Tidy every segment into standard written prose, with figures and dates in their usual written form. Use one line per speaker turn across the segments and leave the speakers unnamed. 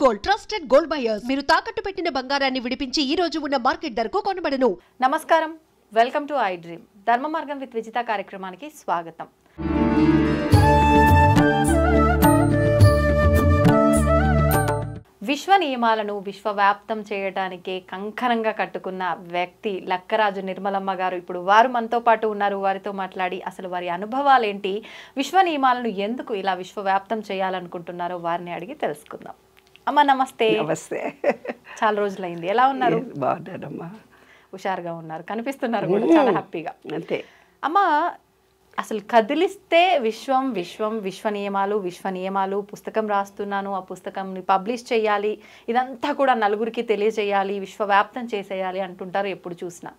Gold trusted gold buyers మీరు తాకట్టు పెట్టిన బంగారాన్ని విడిపించి ఈ రోజు ఉన్న మార్కెట్ ధరకు కొనబడను.
నమస్కారం, వెల్కమ్ టు ఐ డ్రీమ్. ధర్మ మార్గం విత్ విజిత కార్యక్రమానికి స్వాగతం. విశ్వ నియమాలను విశ్వవ్యాప్తం చేయడానికి కంకణంగా కట్టుకున్న వ్యక్తి లక్కరాజు నిర్మలమ్మ గారు ఇప్పుడు వారు మనతో పాటు ఉన్నారు. వారితో మాట్లాడి అసలు వారి అనుభవాలు ఏంటి, విశ్వ నియమాలను ఎందుకు ఇలా విశ్వవ్యాప్తం చేయాలనుకుంటున్నారో వారిని అడిగి తెలుసుకుందాం. అమ్మ నమస్తే.
నమస్తే.
చాలా రోజులైంది, ఎలా ఉన్నారు?
బాగున్నారమ్మా.
హుషారుగా ఉన్నారు, కనిపిస్తున్నారు కూడా చాలా హ్యాపీగా.
అంతే
అమ్మ, అసలు కదిలిస్తే విశ్వం విశ్వం విశ్వ నియమాలు పుస్తకం రాస్తున్నాను, ఆ పుస్తకంని పబ్లిష్ చేయాలి, ఇదంతా కూడా నలుగురికి తెలియజేయాలి, విశ్వవ్యాప్తం చేసేయాలి అంటుంటారు ఎప్పుడు చూసినా.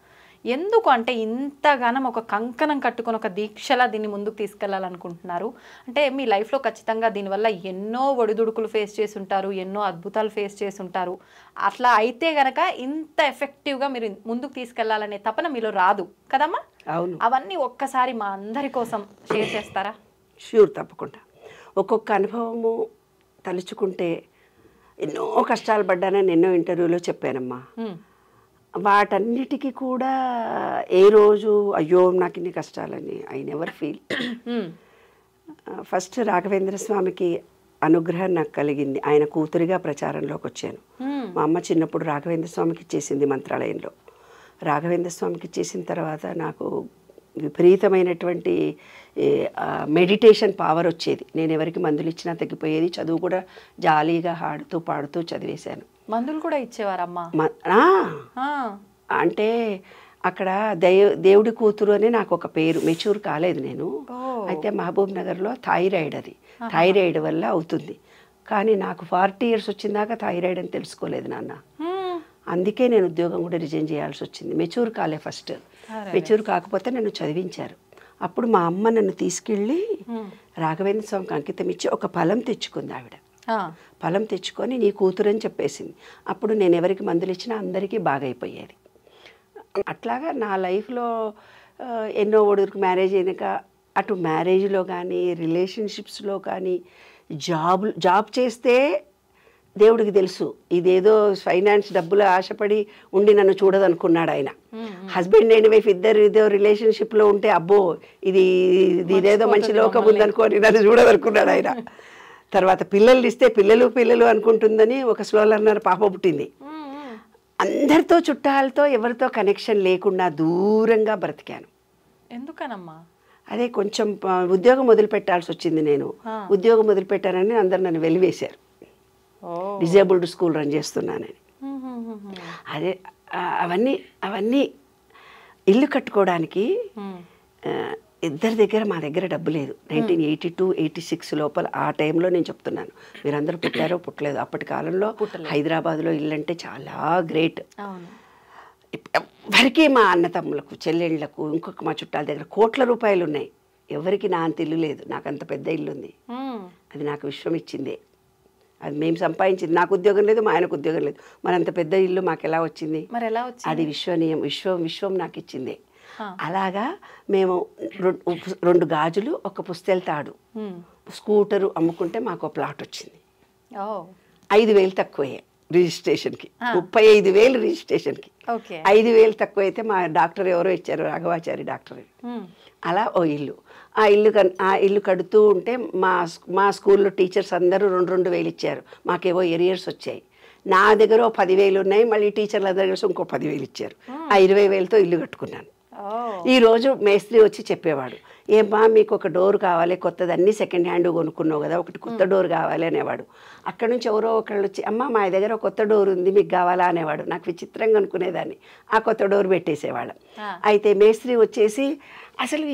ఎందుకు అంటే ఇంతగానం ఒక కంకణం కట్టుకొని ఒక దీక్షలా దీన్ని ముందుకు తీసుకెళ్లాలనుకుంటున్నారు? అంటే మీ లైఫ్లో ఖచ్చితంగా దీనివల్ల ఎన్నో ఒడిదుడుకులు ఫేస్ చేసి ఉంటారు, ఎన్నో అద్భుతాలు ఫేస్ చేసి ఉంటారు. అట్లా అయితే గనక ఇంత ఎఫెక్టివ్గా మీరు ముందుకు తీసుకెళ్లాలనే తపన మీలో రాదు కదమ్మా?
అవును.
అవన్నీ ఒక్కసారి మా అందరి కోసం షేర్ చేస్తారా?
ష్యూర్, తప్పకుండా. ఒక్కొక్క అనుభవము తలుచుకుంటే ఎన్నో కష్టాలు పడ్డానని ఎన్నో ఇంటర్వ్యూలో చెప్పానమ్మా. వాటన్నిటికీ కూడా ఏ రోజు అయ్యో నాకు ఇన్ని కష్టాలని I never feel. First Raghavendra స్వామికి అనుగ్రహం నాకు కలిగింది. ఆయన కూతురిగా ప్రచారంలోకి వచ్చాను. మా అమ్మ చిన్నప్పుడు రాఘవేంద్ర స్వామికి ఇచ్చేసింది మంత్రాలయంలో. రాఘవేంద్ర స్వామికి ఇచ్చేసిన తర్వాత నాకు విపరీతమైనటువంటి మెడిటేషన్ పవర్ వచ్చేది. నేను ఎవరికి మందులు ఇచ్చినా తగ్గిపోయేది. చదువు కూడా జాలీగా ఆడుతూ పాడుతూ చదివేశాను.
మందులు కూడా ఇచ్చేవారమ్మా?
అంటే అక్కడ దేవుడి కూతురు అని నాకు ఒక పేరు, మెచ్యూర్ కాలేదు నేను. అయితే మహబూబ్ నగర్లో థైరాయిడ్, అది థైరాయిడ్ వల్ల అవుతుంది. కానీ నాకు 40 years వచ్చిందాకా థైరాయిడ్ అని తెలుసుకోలేదు నాన్న. అందుకే నేను ఉద్యోగం కూడా రిజైన్ చేయాల్సి వచ్చింది. మెచ్యూర్ కాలే ఫస్ట్. మెచ్యూర్ కాకపోతే నన్ను చదివించారు. అప్పుడు మా అమ్మ నన్ను తీసుకెళ్ళి రాఘవేంద్ర స్వామికి అంకితం ఇచ్చి ఒక ఫలం తెచ్చుకుంది ఆవిడ. ఫలం తెచ్చుకొని నీ కూతురు అని చెప్పేసింది. అప్పుడు నేను ఎవరికి మందులు ఇచ్చినా అందరికీ బాగైపోయేది. అట్లాగా నా లైఫ్లో ఎన్నో ఒడికి మ్యారేజ్ అయినాక అటు మ్యారేజ్లో కానీ రిలేషన్షిప్స్లో కానీ జాబ్ చేస్తే దేవుడికి తెలుసు ఇదేదో ఫైనాన్స్ డబ్బులు ఆశపడి ఉండి నన్ను చూడదనుకున్నాడు ఆయన. హస్బెండ్ అండ్ వైఫ్ ఇద్దరు ఇదో రిలేషన్షిప్లో ఉంటే అబ్బో ఇదేదో మంచి లోకం ఉందనుకోని నన్ను చూడదనుకున్నాడు ఆయన. తర్వాత పిల్లలు ఇస్తే పిల్లలు అనుకుంటుందని ఒక స్లో లర్నర్ పాప పుట్టింది. అందరితో చుట్టాలతో ఎవరితో కనెక్షన్ లేకుండా దూరంగా బ్రతికాను.
ఎందుకనమ్మా?
అదే కొంచెం ఉద్యోగం మొదలుపెట్టాల్సి వచ్చింది. నేను ఉద్యోగం మొదలుపెట్టానని అందరు నన్ను వెలివేశారు. డిజేబుల్డ్ స్కూల్ రన్ చేస్తున్నానని. అదే అవన్నీ ఇల్లు కట్టుకోవడానికి ఇద్దరి దగ్గర మా దగ్గర డబ్బు లేదు. 1982, 86 లోపల ఆ టైంలో నేను చెప్తున్నాను. మీరందరూ పుట్టారో పుట్టలేదు. అప్పటి కాలంలో హైదరాబాద్లో ఇల్లు అంటే చాలా గ్రేట్. ఎవరికి మా అన్నతమ్ములకు చెల్లెళ్ళకు ఇంకొక మా చుట్టాల దగ్గర కోట్ల రూపాయలు ఉన్నాయి. ఎవరికి నా అంత ఇల్లు లేదు. నాకు అంత పెద్ద ఇల్లు ఉంది. అది నాకు విశ్వం ఇచ్చిందే. అది మేము సంపాదించింది. నాకు ఉద్యోగం లేదు, మా ఆయనకు ఉద్యోగం లేదు. మరి అంత పెద్ద ఇల్లు మాకు ఎలా వచ్చింది? అది విశ్వం నాకు ఇచ్చిందే. అలాగా మేము 2 గాజులు, ఒక పుస్తెల తాడు, స్కూటరు అమ్ముకుంటే మాకు ప్లాట్ వచ్చింది. 5,000 తక్కువే రిజిస్ట్రేషన్కి, 35,000 రిజిస్ట్రేషన్కి. 5,000 తక్కువ అయితే మా డాక్టర్ ఎవరో ఇచ్చారు, రాఘవాచారి డాక్టర్. అలా ఓ ఇల్లు. ఆ ఇల్లు కడుతూ ఉంటే మా స్కూల్లో టీచర్స్ అందరూ 2,000 ఇచ్చారు. మాకేవో ఎరియర్స్ వచ్చాయి. నా దగ్గర 10,000 ఉన్నాయి. మళ్ళీ టీచర్ల దగ్గర ఇంకో 10,000 ఇచ్చారు. ఆ 20,000తో ఇల్లు కట్టుకున్నాను. ఈరోజు మేస్త్రి వచ్చి చెప్పేవాడు, ఏమ్మా మీకు ఒక డోర్ కావాలి కొత్తది, అన్నీ సెకండ్ హ్యాండ్ కొనుక్కున్నావు కదా, ఒకటి కొత్త డోర్ కావాలి అనేవాడు. అక్కడ నుంచి ఎవరో ఒకళ్ళు వచ్చి అమ్మ మా దగ్గర కొత్త డోర్ ఉంది మీకు కావాలా అనేవాడు. నాకు విచిత్రంగా అనుకునేదాన్ని. ఆ కొత్త డోర్ పెట్టేసేవాళ్ళం. అయితే మేస్త్రి వచ్చేసి అసలు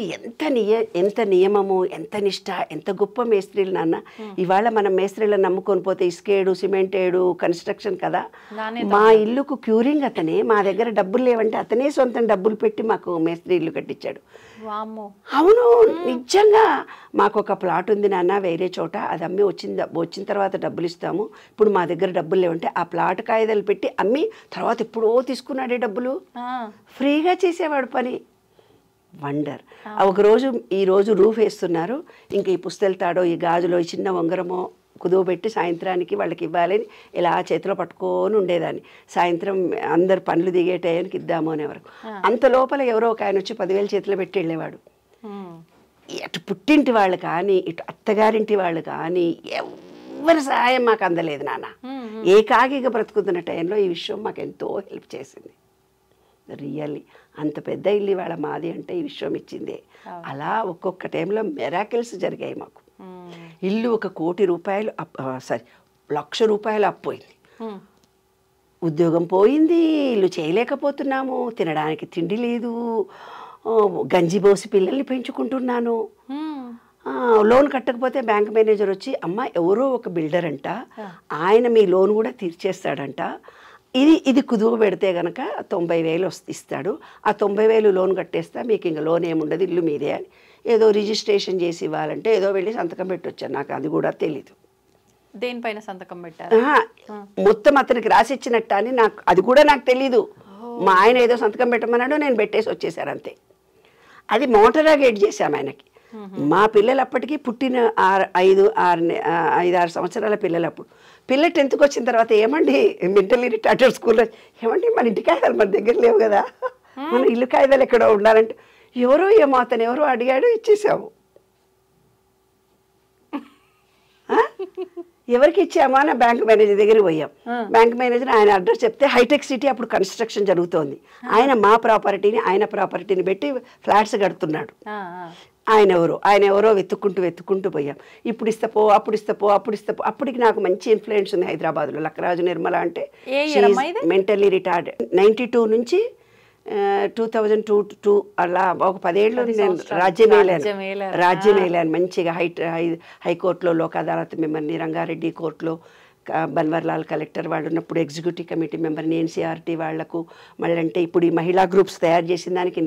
ఎంత నియమము, ఎంత నిష్ఠ, ఎంత గొప్ప మేస్త్రీలు నాన్న. ఇవాళ మనం మేస్త్రీలను నమ్ముకొని పోతే ఇసుకేడు, సిమెంటేడు, కన్స్ట్రక్షన్ కదా. మా ఇల్లుకు క్యూరింగ్ అతనే. మా దగ్గర డబ్బులు లేవంటే అతనే సొంతం డబ్బులు పెట్టి మాకు మేస్త్రి ఇల్లు కట్టించాడు. అవును, నిజంగా మాకు ఒక ప్లాట్ ఉంది నాన్న వేరే చోట, అది అమ్మి వచ్చిన తర్వాత డబ్బులు ఇస్తాము. ఇప్పుడు మా దగ్గర డబ్బులు లేవంటే ఆ ప్లాట్ కాయిదాలు పెట్టి అమ్మి తర్వాత ఎప్పుడో తీసుకున్నాడే డబ్బులు. ఫ్రీగా చేసేవాడు పని. వండర్. ఒకరోజు ఈరోజు రూఫ్ వేస్తున్నారు. ఇంకా ఈ పుస్తెల తాడో ఈ గాజులో ఈ చిన్న ఉంగరమో కుదువబెట్టి సాయంత్రానికి వాళ్ళకి ఇవ్వాలని ఇలా చేతిలో పట్టుకొని ఉండేదాన్ని. సాయంత్రం అందరు పనులు దిగే టయానికి ఇద్దాము అనే వరకు. అంత లోపల ఎవరో ఒక ఆయన వచ్చి 10,000 చేతిలో పెట్టి వెళ్ళేవాడు. అటు పుట్టింటి వాళ్ళు కానీ ఇటు అత్తగారింటి వాళ్ళు కానీ ఎవరి సహాయం మాకు అందలేదు నాన్న. ఏకాకిగా బ్రతుకుతున్న టైంలో ఈ విషయం మాకు ఎంతో హెల్ప్ చేసింది. రియల్లీ అంత పెద్ద ఇల్లు ఇవాళ మాది అంటే ఈ విషయం ఇచ్చిందే. అలా ఒక్కొక్క టైంలో మెరాకిల్స్ జరిగాయి మాకు. ఇల్లు 1 కోటి రూపాయలు సారీ 1,00,000 రూపాయలు అప్పోయింది. ఉద్యోగం పోయింది, ఇల్లు చేయలేకపోతున్నాము, తినడానికి తిండి లేదు, గంజి పోసి పిల్లల్ని పెంచుకుంటున్నాను. లోన్ కట్టకపోతే బ్యాంక్ మేనేజర్ వచ్చి అమ్మ ఎవరో ఒక బిల్డర్ అంట, ఆయన మీ లోన్ కూడా తీర్చేస్తాడంట, ఇది కుదువ పెడితే కనుక 90,000 ఇస్తాడు, ఆ 90,000 లోన్ కట్టేస్తా, మీకు ఇంకా లోన్ ఏముండదు, ఇల్లు మీదే అని ఏదో రిజిస్ట్రేషన్ చేసి ఇవ్వాలంటే ఏదో వెళ్ళి సంతకం పెట్టొచ్చాను. నాకు అది కూడా తెలీదు.
దేనిపైన సంతకం పెట్టారు?
మొత్తం అతనికి రాసిచ్చినట్ట అని అది కూడా నాకు తెలీదు. మా ఆయన ఏదో సంతకం పెట్టమన్నాడు, నేను పెట్టేసి వచ్చేసాను అంతే. అది మోటరా గేట్ చేశాము ఆయనకి. మా పిల్లలు అప్పటికి పుట్టిన 5-6 సంవత్సరాల పిల్లలు. అప్పుడు పిల్ల 10th వచ్చిన తర్వాత ఏమండి మెంటల్లీ రిటార్టెడ్ స్కూల్లో ఏమండి మన ఇంటి కాగితాలు మన దగ్గర లేవు కదా, మన ఇల్లు కాగితాలు ఎక్కడో ఉండాలంటే ఎవరో ఏమో అతను ఎవరో అడిగాడు, ఇచ్చేసాము. ఎవరికి ఇచ్చామా అని బ్యాంక్ మేనేజర్ దగ్గరికి పోయాం. బ్యాంక్ మేనేజర్ ఆయన అడ్రస్ చెప్తే హైటెక్ సిటీ అప్పుడు కన్స్ట్రక్షన్ జరుగుతోంది. ఆయన మా ఆయన ప్రాపర్టీని పెట్టి ఫ్లాట్స్ కడుతున్నాడు. ఆయన ఎవరో వెతుక్కుంటూ పోయాం. ఇప్పుడు ఇస్తపో అప్పుడు ఇస్తపో. అప్పటికి నాకు మంచి ఇన్ఫ్లుయెన్స్ ఉంది హైదరాబాద్లో. లక్కరాజు నిర్మల అంటే మెంటల్లీ రిటార్డెడ్. 92 నుంచి 2002 అలా ఒక 10 ఏళ్ళు నేను రాజ్యం వేలాను మంచిగా. హైకోర్టులో లోక్ అదాలత్ మెంబర్ని, రంగారెడ్డి కోర్టులో బన్వర్లాల్ కలెక్టర్ వాళ్ళు ఉన్నప్పుడు ఎగ్జిక్యూటివ్ కమిటీ మెంబర్ని, ఎన్సీఆర్టీ వాళ్లకు. మళ్ళీ అంటే ఇప్పుడు ఈ మహిళా గ్రూప్స్ తయారు చేసిన దానికి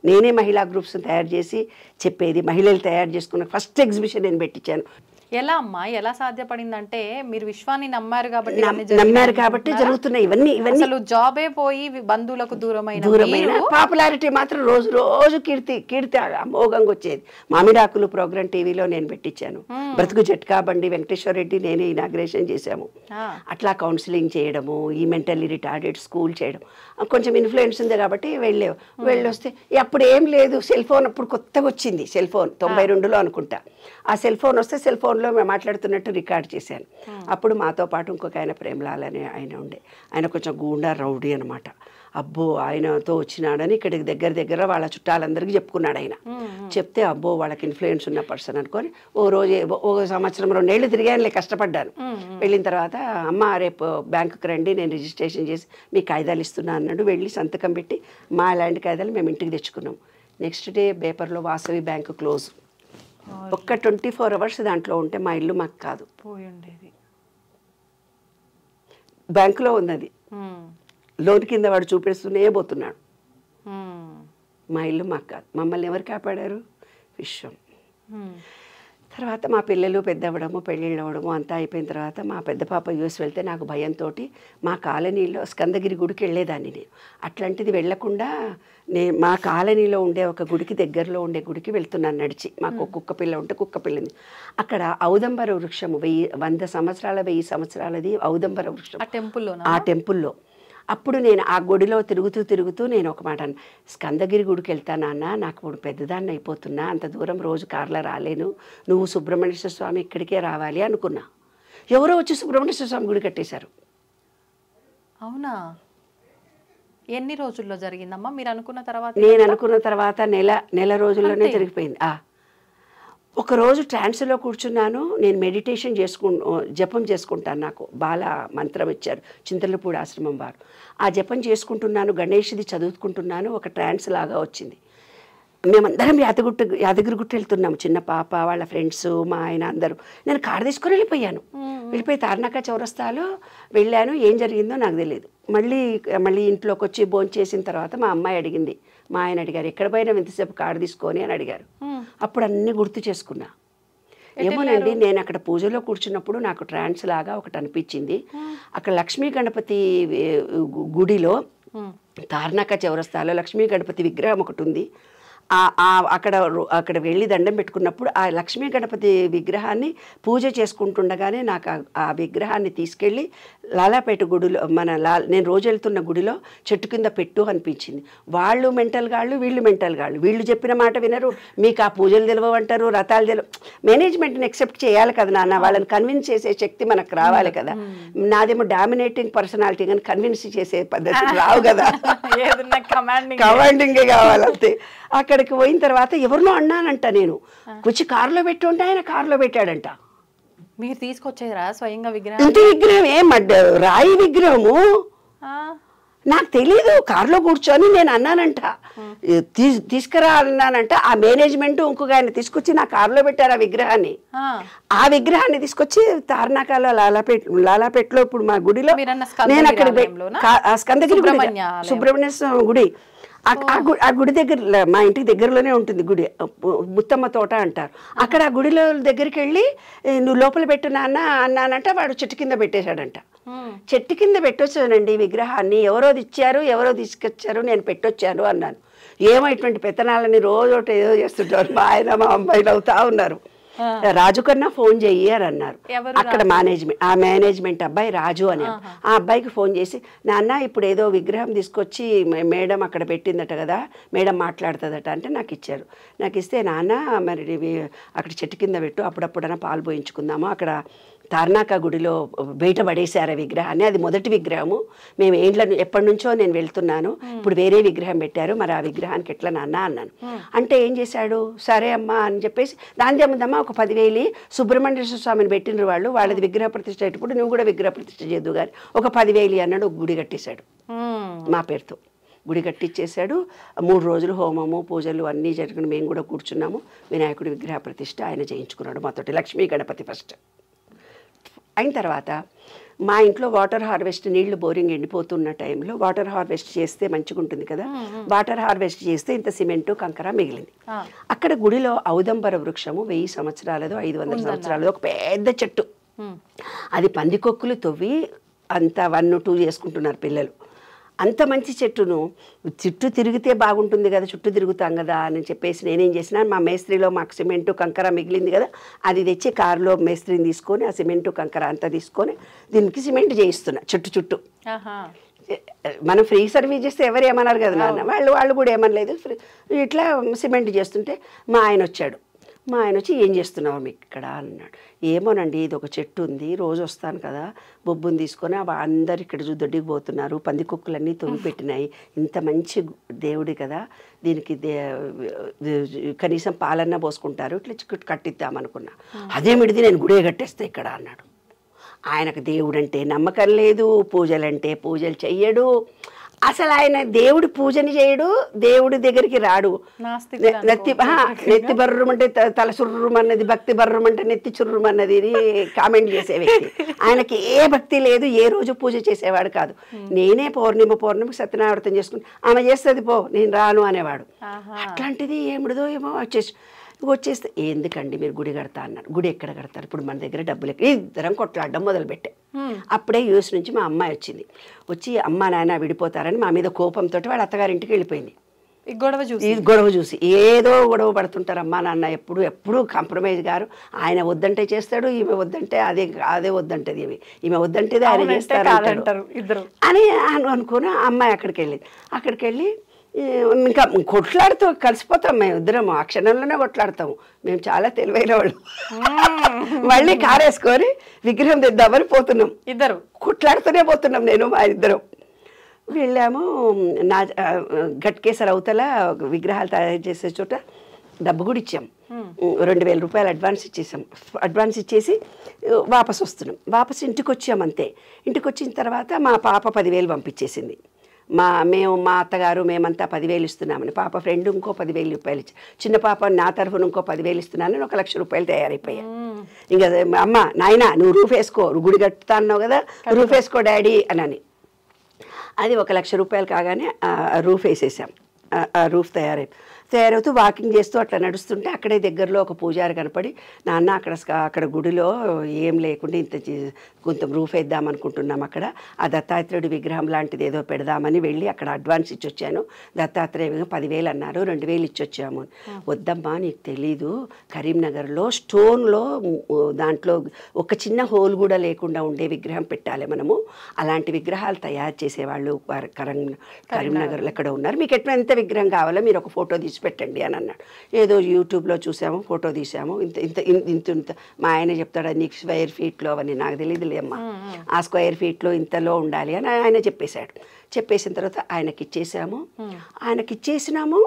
నేనే మహిళా గ్రూప్స్ తయారు చేసి చెప్పేది. మహిళలు తయారు చేసుకున్న ఫస్ట్ ఎగ్జిబిషన్ నేను పెట్టించాను.
ఎలా అమ్మా, ఎలా సాధ్యపడిందంటే మీరు విశ్వాన్ని నమ్మారు
కాబట్టి జరుగుతున్నాయి ఇవన్నీ.
అసలు జాబే పోయి బంధువులకు దూరమైన
పాపులారిటీ మాత్రం రోజు కీర్తి అమోఘంగా వచ్చేది. మామిడాకులు ప్రోగ్రామ్ టీవీలో నేను పెట్టించాను. బ్రతుకు జట్కా బండి వెంకటేశ్వర రెడ్డి నేనే ఇనాగ్రేషన్ చేశాము. అట్లా కౌన్సిలింగ్ చేయడము, ఈ మెంటల్లీ రిటార్డెడ్ స్కూల్ చేయడం కొంచెం ఇన్ఫ్లుయెన్స్ ఉంది కాబట్టి వెళ్ళొస్తే అప్పుడు ఏం లేదు. సెల్ ఫోన్ అప్పుడు కొత్తగా వచ్చింది. సెల్ ఫోన్ 92లో అనుకుంటా. ఆ సెల్ ఫోన్ వస్తే సెల్ ఫోన్లో మేము మాట్లాడుతున్నట్టు రికార్డ్ చేశాను. అప్పుడు మాతో పాటు ఇంకొక ఆయన ప్రేమలాల్ అనే ఆయన ఉండే. ఆయన కొంచెం గూండా రౌడీ అనమాట. అబ్బో ఆయనతో వచ్చినాడని ఇక్కడికి దగ్గర వాళ్ళ చుట్టాలందరికీ చెప్పుకున్నాడు ఆయన. చెప్తే అబ్బో వాళ్ళకి ఇన్ఫ్లుయెన్స్ ఉన్న పర్సన్ అనుకొని ఓ సంవత్సరం 2 ఏళ్ళు తిరిగానులే, కష్టపడ్డాను. వెళ్ళిన తర్వాత అమ్మ రేపు బ్యాంకుకి రండి, నేను రిజిస్ట్రేషన్ చేసి మీ కాగితాలు ఇస్తున్నా అన్నాడు. వెళ్ళి సంతకం పెట్టి మా ల్యాండ్ కాగితాలు మేము ఇంటికి తెచ్చుకున్నాం. నెక్స్ట్ డే పేపర్లో వాసవి బ్యాంకు క్లోజ్. ఒక్క 24 hours దాంట్లో ఉంటే మా ఇల్లు మాకు కాదు,
పోయి ఉండేది.
బ్యాంకులో ఉన్నది. లోన్ కింద వాడు చూపిస్తూనే పోతున్నాడు. మా ఇల్లు మాకు కాదు. మమ్మల్ని ఎవరు కాపాడారు? విశ్వం. తర్వాత మా పిల్లలు పెద్దవడము, పెళ్ళిళ్ళు అవ్వడము అంతా అయిపోయిన తర్వాత మా పెద్ద పాప యూఎస్ వెళ్తే నాకు భయంతో మా కాలనీలో స్కందగిరి గుడికి వెళ్ళేదాన్ని నేను. అట్లాంటిది వెళ్లకుండా మా కాలనీలో ఉండే ఒక గుడికి, దగ్గరలో ఉండే గుడికి వెళ్తున్నాను నడిచి. మాకు కుక్క పిల్ల ఉంటే కుక్క పిల్లింది. అక్కడ ఔదంబర వృక్షము 100 సంవత్సరాల 1000 సంవత్సరాలది ఔదంబర వృక్షం ఆ టెంపుల్లో. అప్పుడు నేను ఆ గుడిలో తిరుగుతూ నేను ఒక మాట అన్న, స్కందగిరి గుడికి వెళ్తానన్నా, నాకు ఇప్పుడు పెద్దదాన్ని అయిపోతున్నా, అంత దూరం రోజు కార్లో రాలేను, నువ్వు సుబ్రహ్మణ్యేశ్వర స్వామి ఇక్కడికే రావాలి అనుకున్నా. ఎవరో వచ్చి సుబ్రహ్మణ్యేశ్వర స్వామి గుడి కట్టేశారు.
అవునా? ఎన్ని రోజుల్లో జరిగిందమ్మా మీరు అనుకున్న తర్వాత?
నేను అనుకున్న తర్వాత నెల రోజుల్లోనే జరిగిపోయింది. ఒకరోజు ట్రాన్స్లో కూర్చున్నాను. నేను మెడిటేషన్ జపం చేసుకుంటాను. నాకు బాల మంత్రం ఇచ్చారు చింతలపూడి ఆశ్రమం వారు. ఆ జపం చేసుకుంటున్నాను, గణేష్ది చదువుకుంటున్నాను. ఒక ట్రాన్స్ లాగా వచ్చింది. మేమందరం యాదగిరిగుట్ట వెళ్తున్నాము. చిన్న పాప, వాళ్ళ ఫ్రెండ్స్, మా ఆయన అందరూ. నేను కారు తీసుకొని వెళ్ళిపోయి తార్నాక చౌరస్తాలో వెళ్ళాను. ఏం జరిగిందో నాకు తెలియదు. మళ్ళీ ఇంట్లోకి వచ్చి భోజనం చేసిన తర్వాత మా అమ్మాయి అడిగింది, మా ఆయన అడిగారు, ఎక్కడ పోయినా ఎంతసేపు కారు తీసుకొని అని అడిగారు. అప్పుడు అన్నీ గుర్తు చేసుకున్నా. ఏమోనండి, నేను అక్కడ పూజలో కూర్చున్నప్పుడు నాకు ట్రాన్స్ లాగా ఒకటి అనిపించింది. అక్కడ లక్ష్మీ గణపతి గుడిలో తార్నాక చౌరస్తాలో లక్ష్మీ గణపతి విగ్రహం ఒకటి ఉంది. అక్కడ వెళ్ళి దండం పెట్టుకున్నప్పుడు ఆ లక్ష్మీ గణపతి విగ్రహాన్ని పూజ చేసుకుంటుండగానే నాకు ఆ విగ్రహాన్ని తీసుకెళ్ళి లాలాపేట గుడిలో నేను రోజు వెళ్తున్న గుడిలో చెట్టు కింద పెట్టు అనిపించింది. వాళ్ళు మెంటల్ గాళ్ళు, వీళ్ళు మెంటల్ గాళ్ళు. వీళ్ళు చెప్పిన మాట వినరు, మీకు ఆ పూజలు తెలియవంటారు, రథాలు మేనేజ్మెంట్ని ఎక్సెప్ట్ చేయాలి కదా నాన్న, వాళ్ళని కన్విన్స్ చేసే శక్తి మనకు రావాలి కదా. నాదేమో డామినేటింగ్ పర్సనాలిటీ కానీ కన్విన్స్ చేసే పద్ధతి రావు కదా, కమాండింగే కావాలంతే. అక్కడికి పోయిన తర్వాత ఎవరినో అన్నానంట నేను, వచ్చి కారులో పెట్టి ఉంటే ఆయన కారులో పెట్టాడంట.
మీరు తీసుకొచ్చేరా స్వయంగా విగ్రహం?
ఇంటి విగ్రహం రాయి విగ్రహము నాకు తెలీదు. కారులో కూర్చొని నేను అన్నానంట, తీసుకురా అన్నానంట. ఆ మేనేజ్మెంట్ ఇంకొక ఆయన తీసుకొచ్చి నా కారులో పెట్టారు ఆ విగ్రహాన్ని. ఆ విగ్రహాన్ని తీసుకొచ్చి తార్నాకాలో లాలాపేటలో ఇప్పుడు మా గుడిలో నేను అక్కడ స్కందగిరి సుబ్రహ్మణ్య స్వామి గుడి, ఆ గుడి దగ్గర మా ఇంటికి దగ్గరలోనే ఉంటుంది గుడి, ముత్తమ్మ తోట అంటారు. అక్కడ ఆ గుడిలో దగ్గరికి వెళ్ళి నువ్వు లోపల పెట్టు నాన్న అన్నానంట. వాడు చెట్టు కింద పెట్టేశాడంట. చెట్టు కింద పెట్టొచ్చానండి విగ్రహాన్ని, ఎవరో ఇచ్చారు, ఎవరో తీసుకొచ్చారు, నేను పెట్టొచ్చాను అన్నాను. ఏమో ఇటువంటి పెత్తనాలని రోజు ఒకటి ఏదో చేస్తుంటారు. మా ఆయన మా అమ్మాయి అవుతా ఉన్నారు. రాజు కన్నా ఫోన్ చెయ్యి అని అన్నారు. అక్కడ మేనేజ్మెంట్ అబ్బాయి రాజు అని, ఆ అబ్బాయికి ఫోన్ చేసి నాన్న ఇప్పుడు ఏదో విగ్రహం తీసుకొచ్చి మేడం అక్కడ పెట్టిందట కదా, మేడం మాట్లాడుతుందట అంటే నాకు ఇచ్చారు. నాకు ఇస్తే నాన్న మరి అక్కడ చెట్టు కింద పెట్టు, అప్పుడప్పుడైనా పాలు పోయించుకుందాము. అక్కడ తార్నాక గుడిలో బయట పడేశారు ఆ విగ్రహాన్ని, అది మొదటి విగ్రహము, మేము ఎప్పటి నుంచో నేను వెళ్తున్నాను, ఇప్పుడు వేరే విగ్రహం పెట్టారు, మరి ఆ విగ్రహానికి ఎట్లా నాన్న అన్నాను. అంటే ఏం చేశాడు, సరే అమ్మా అని చెప్పేసి దాని ఏముందమ్మా ఒక 10,000 సుబ్రహ్మణ్యేశ్వర స్వామిని పెట్టినరు వాళ్ళది విగ్రహ ప్రతిష్ఠ అయ్యేటప్పుడు నువ్వు కూడా విగ్రహ ప్రతిష్ఠ చేద్దు కానీ ఒక 10,000 అన్నాడు. ఒక గుడి కట్టేశాడు మా పేరుతో, గుడి కట్టించేశాడు. 3 రోజులు హోమము పూజలు అన్నీ జరిగిన, మేము కూడా కూర్చున్నాము. వినాయకుడి విగ్రహ ప్రతిష్ఠ ఆయన చేయించుకున్నాడు మాతోటి, లక్ష్మీ గణపతి ఫస్ట్. అయిన తర్వాత మా ఇంట్లో వాటర్ హార్వెస్ట్, నీళ్లు బోరింగ్ ఎండిపోతున్న టైంలో వాటర్ హార్వెస్ట్ చేస్తే మంచిగా ఉంటుంది కదా, వాటర్ హార్వెస్ట్ చేస్తే ఇంత సిమెంటు కంకర మిగిలింది. అక్కడ గుడిలో ఔదంబర వృక్షము 1000 సంవత్సరాలదో 500 సంవత్సరాలదో ఒక పెద్ద చెట్టు, అది పందికొక్కులు తవ్వి అంత 1, 2 చేసుకుంటున్నారు పిల్లలు. అంత మంచి చెట్టును చుట్టూ తిరిగితే బాగుంటుంది కదా, చుట్టూ తిరుగుతాం కదా అని చెప్పేసి నేనేం చేసినా, మా మేస్త్రిలో మాకు సిమెంటు కంకర మిగిలింది కదా, అది తెచ్చి కారులో మేస్త్రిని తీసుకొని ఆ సిమెంటు కంకర అంతా తీసుకొని దీనికి సిమెంట్ చేయిస్తున్నా చుట్టూ. మనం ఫ్రీ సర్వీస్ చేస్తే ఎవరు ఏమన్నారు కదా నాన్న, వాళ్ళు కూడా ఏమనలేదు. ఇట్లా సిమెంట్ చేస్తుంటే మా ఆయన వచ్చాడు. మా ఆయన వచ్చి ఏం చేస్తున్నావు మీకు ఇక్కడ అన్నాడు. ఏమోనండి ఇది ఒక చెట్టు ఉంది, రోజు వస్తాను కదా, బొబ్బుని తీసుకొని అందరు ఇక్కడ దొడ్డికి పోతున్నారు, పందికొక్కులన్నీ తొమ్మి పెట్టినాయి, ఇంత మంచి దేవుడి కదా, దీనికి కనీసం పాలన్నా పోసుకుంటారు, ఇట్లా కట్టిద్దామనుకున్నా. అదేమిటిది నేను గుడే కట్టేస్తే ఇక్కడ అన్నాడు. ఆయనకు దేవుడు అంటే నమ్మకం లేదు, పూజలంటే పూజలు చెయ్యడు, అసలు ఆయన దేవుడి పూజని చేయడు, దేవుడి దగ్గరికి రాడు. నెత్తి బర్రమంటే తల సుర్రమన్నది, భక్తి బర్రమంటే నెత్తి చుర్రమన్నది కామెంట్ చేసే వ్యక్తి. ఆయనకి ఏ భక్తి లేదు, ఏ రోజు పూజ చేసేవాడు కాదు. నేనే పౌర్ణిమ సత్యనారాయణ చేసుకుని ఆమె చేస్తుంది పో నేను రాను అనేవాడు. అట్లాంటిది ఏమిడదో ఏమో వచ్చేస్తే ఎందుకండి మీరు గుడి కడతా అన్నారు. గుడి ఎక్కడ కడతారు, ఇప్పుడు మన దగ్గర డబ్బులు ఇద్దరం కొట్లాడడం మొదలుపెట్టే. అప్పుడే యూఎస్ నుంచి మా అమ్మాయి వచ్చింది. వచ్చి అమ్మ నాయన విడిపోతారని మా మీద కోపంతో వాళ్ళ అత్తగారింటికి వెళ్ళిపోయింది. గొడవ చూసి ఏదో గొడవ పడుతుంటారు అమ్మా నాన్న, ఎప్పుడు కాంప్రమైజ్ గారు. ఆయన వద్దంటే చేస్తాడు, ఈమె వద్దంటే అదే వద్దంటది, ఈమె వద్దంటేది ఆయన చేస్తారు అని అనుకుని అమ్మాయి అక్కడికి వెళ్ళి ఇంకా కొట్లాడుతూ కలిసిపోతాం మేము ఇద్దరము, ఆ క్షణంలోనే కొట్లాడతాము. మేము చాలా తెలివైన వాళ్ళు. మళ్ళీ కారేసుకొని విగ్రహం తెద్దామని పోతున్నాం, ఇద్దరు కొట్లాడుతూనే పోతున్నాం నేను మా ఇద్దరం. వెళ్ళాము గట్కేసర్ అవతల విగ్రహాలు తయారు చేసే చోట డబ్బు కూడా ఇచ్చాం. 2,000 రూపాయలు అడ్వాన్స్ ఇచ్చేసి వాపస్ వస్తున్నాం. వాపస్ ఇంటికి వచ్చాం అంతే. ఇంటికి వచ్చిన తర్వాత మా పాప 10,000 పంపించేసింది. మా అత్తగారు మేమంతా 10,000 ఇస్తున్నామని, పాప ఫ్రెండ్ ఇంకో 10,000 రూపాయలు ఇచ్చి, చిన్న పాప నా తరఫున ఇంకో 10,000 ఇస్తున్నానని 1,00,000 రూపాయలు తయారైపోయా. ఇంకా అమ్మ నాయన నువ్వు రూఫ్ వేసుకో, గుడి కట్టుతా అన్నావు కదా, రూఫ్ వేసుకో డాడీ అని. అది 1,00,000 రూపాయలు కాగానే రూఫ్ వేసేసాం. ఆ రూఫ్ తయారవుతూ వాకింగ్ చేస్తూ అట్లా నడుస్తుంటే అక్కడే దగ్గరలో ఒక పూజారి కనపడి, నాన్న అక్కడ గుడిలో ఏం లేకుండా కొంత రూఫ్ వేద్దాం అనుకుంటున్నాం, అక్కడ ఆ దత్తాత్రేయుడి విగ్రహం లాంటిది ఏదో పెడదామని వెళ్ళి అక్కడ అడ్వాన్స్ ఇచ్చి వచ్చాను. దత్తాత్రేయ 10,000 అన్నారు, 2,000 ఇచ్చి వచ్చాము. వద్దమ్మా నీకు తెలీదు, కరీంనగర్లో స్టోన్లో దాంట్లో ఒక చిన్న హోల్ కూడా లేకుండా ఉండే విగ్రహం పెట్టాలి మనము, అలాంటి విగ్రహాలు తయారు చేసేవాళ్ళు కరీంనగర్లో ఎక్కడ ఉన్నారు, మీకు ఎంత విగ్రహం కావాలో మీరు ఒక ఫోటో తీసి పెట్టండి అని అన్నాడు. ఏదో యూట్యూబ్లో చూసాము, ఫోటో తీసాము, ఇంత ఇంత ఇంత ఇంత మా ఆయన చెప్తాడు నీకు స్క్వేర్ ఫీట్లో అని, నాకు తెలియదులే అమ్మా, ఆ స్క్వేర్ ఫీట్లో ఇంతలో ఉండాలి అని ఆయన చెప్పేశాడు. చెప్పేసిన తర్వాత ఆయనకి ఇచ్చేసాము. ఆయనకి ఇచ్చేసినాము,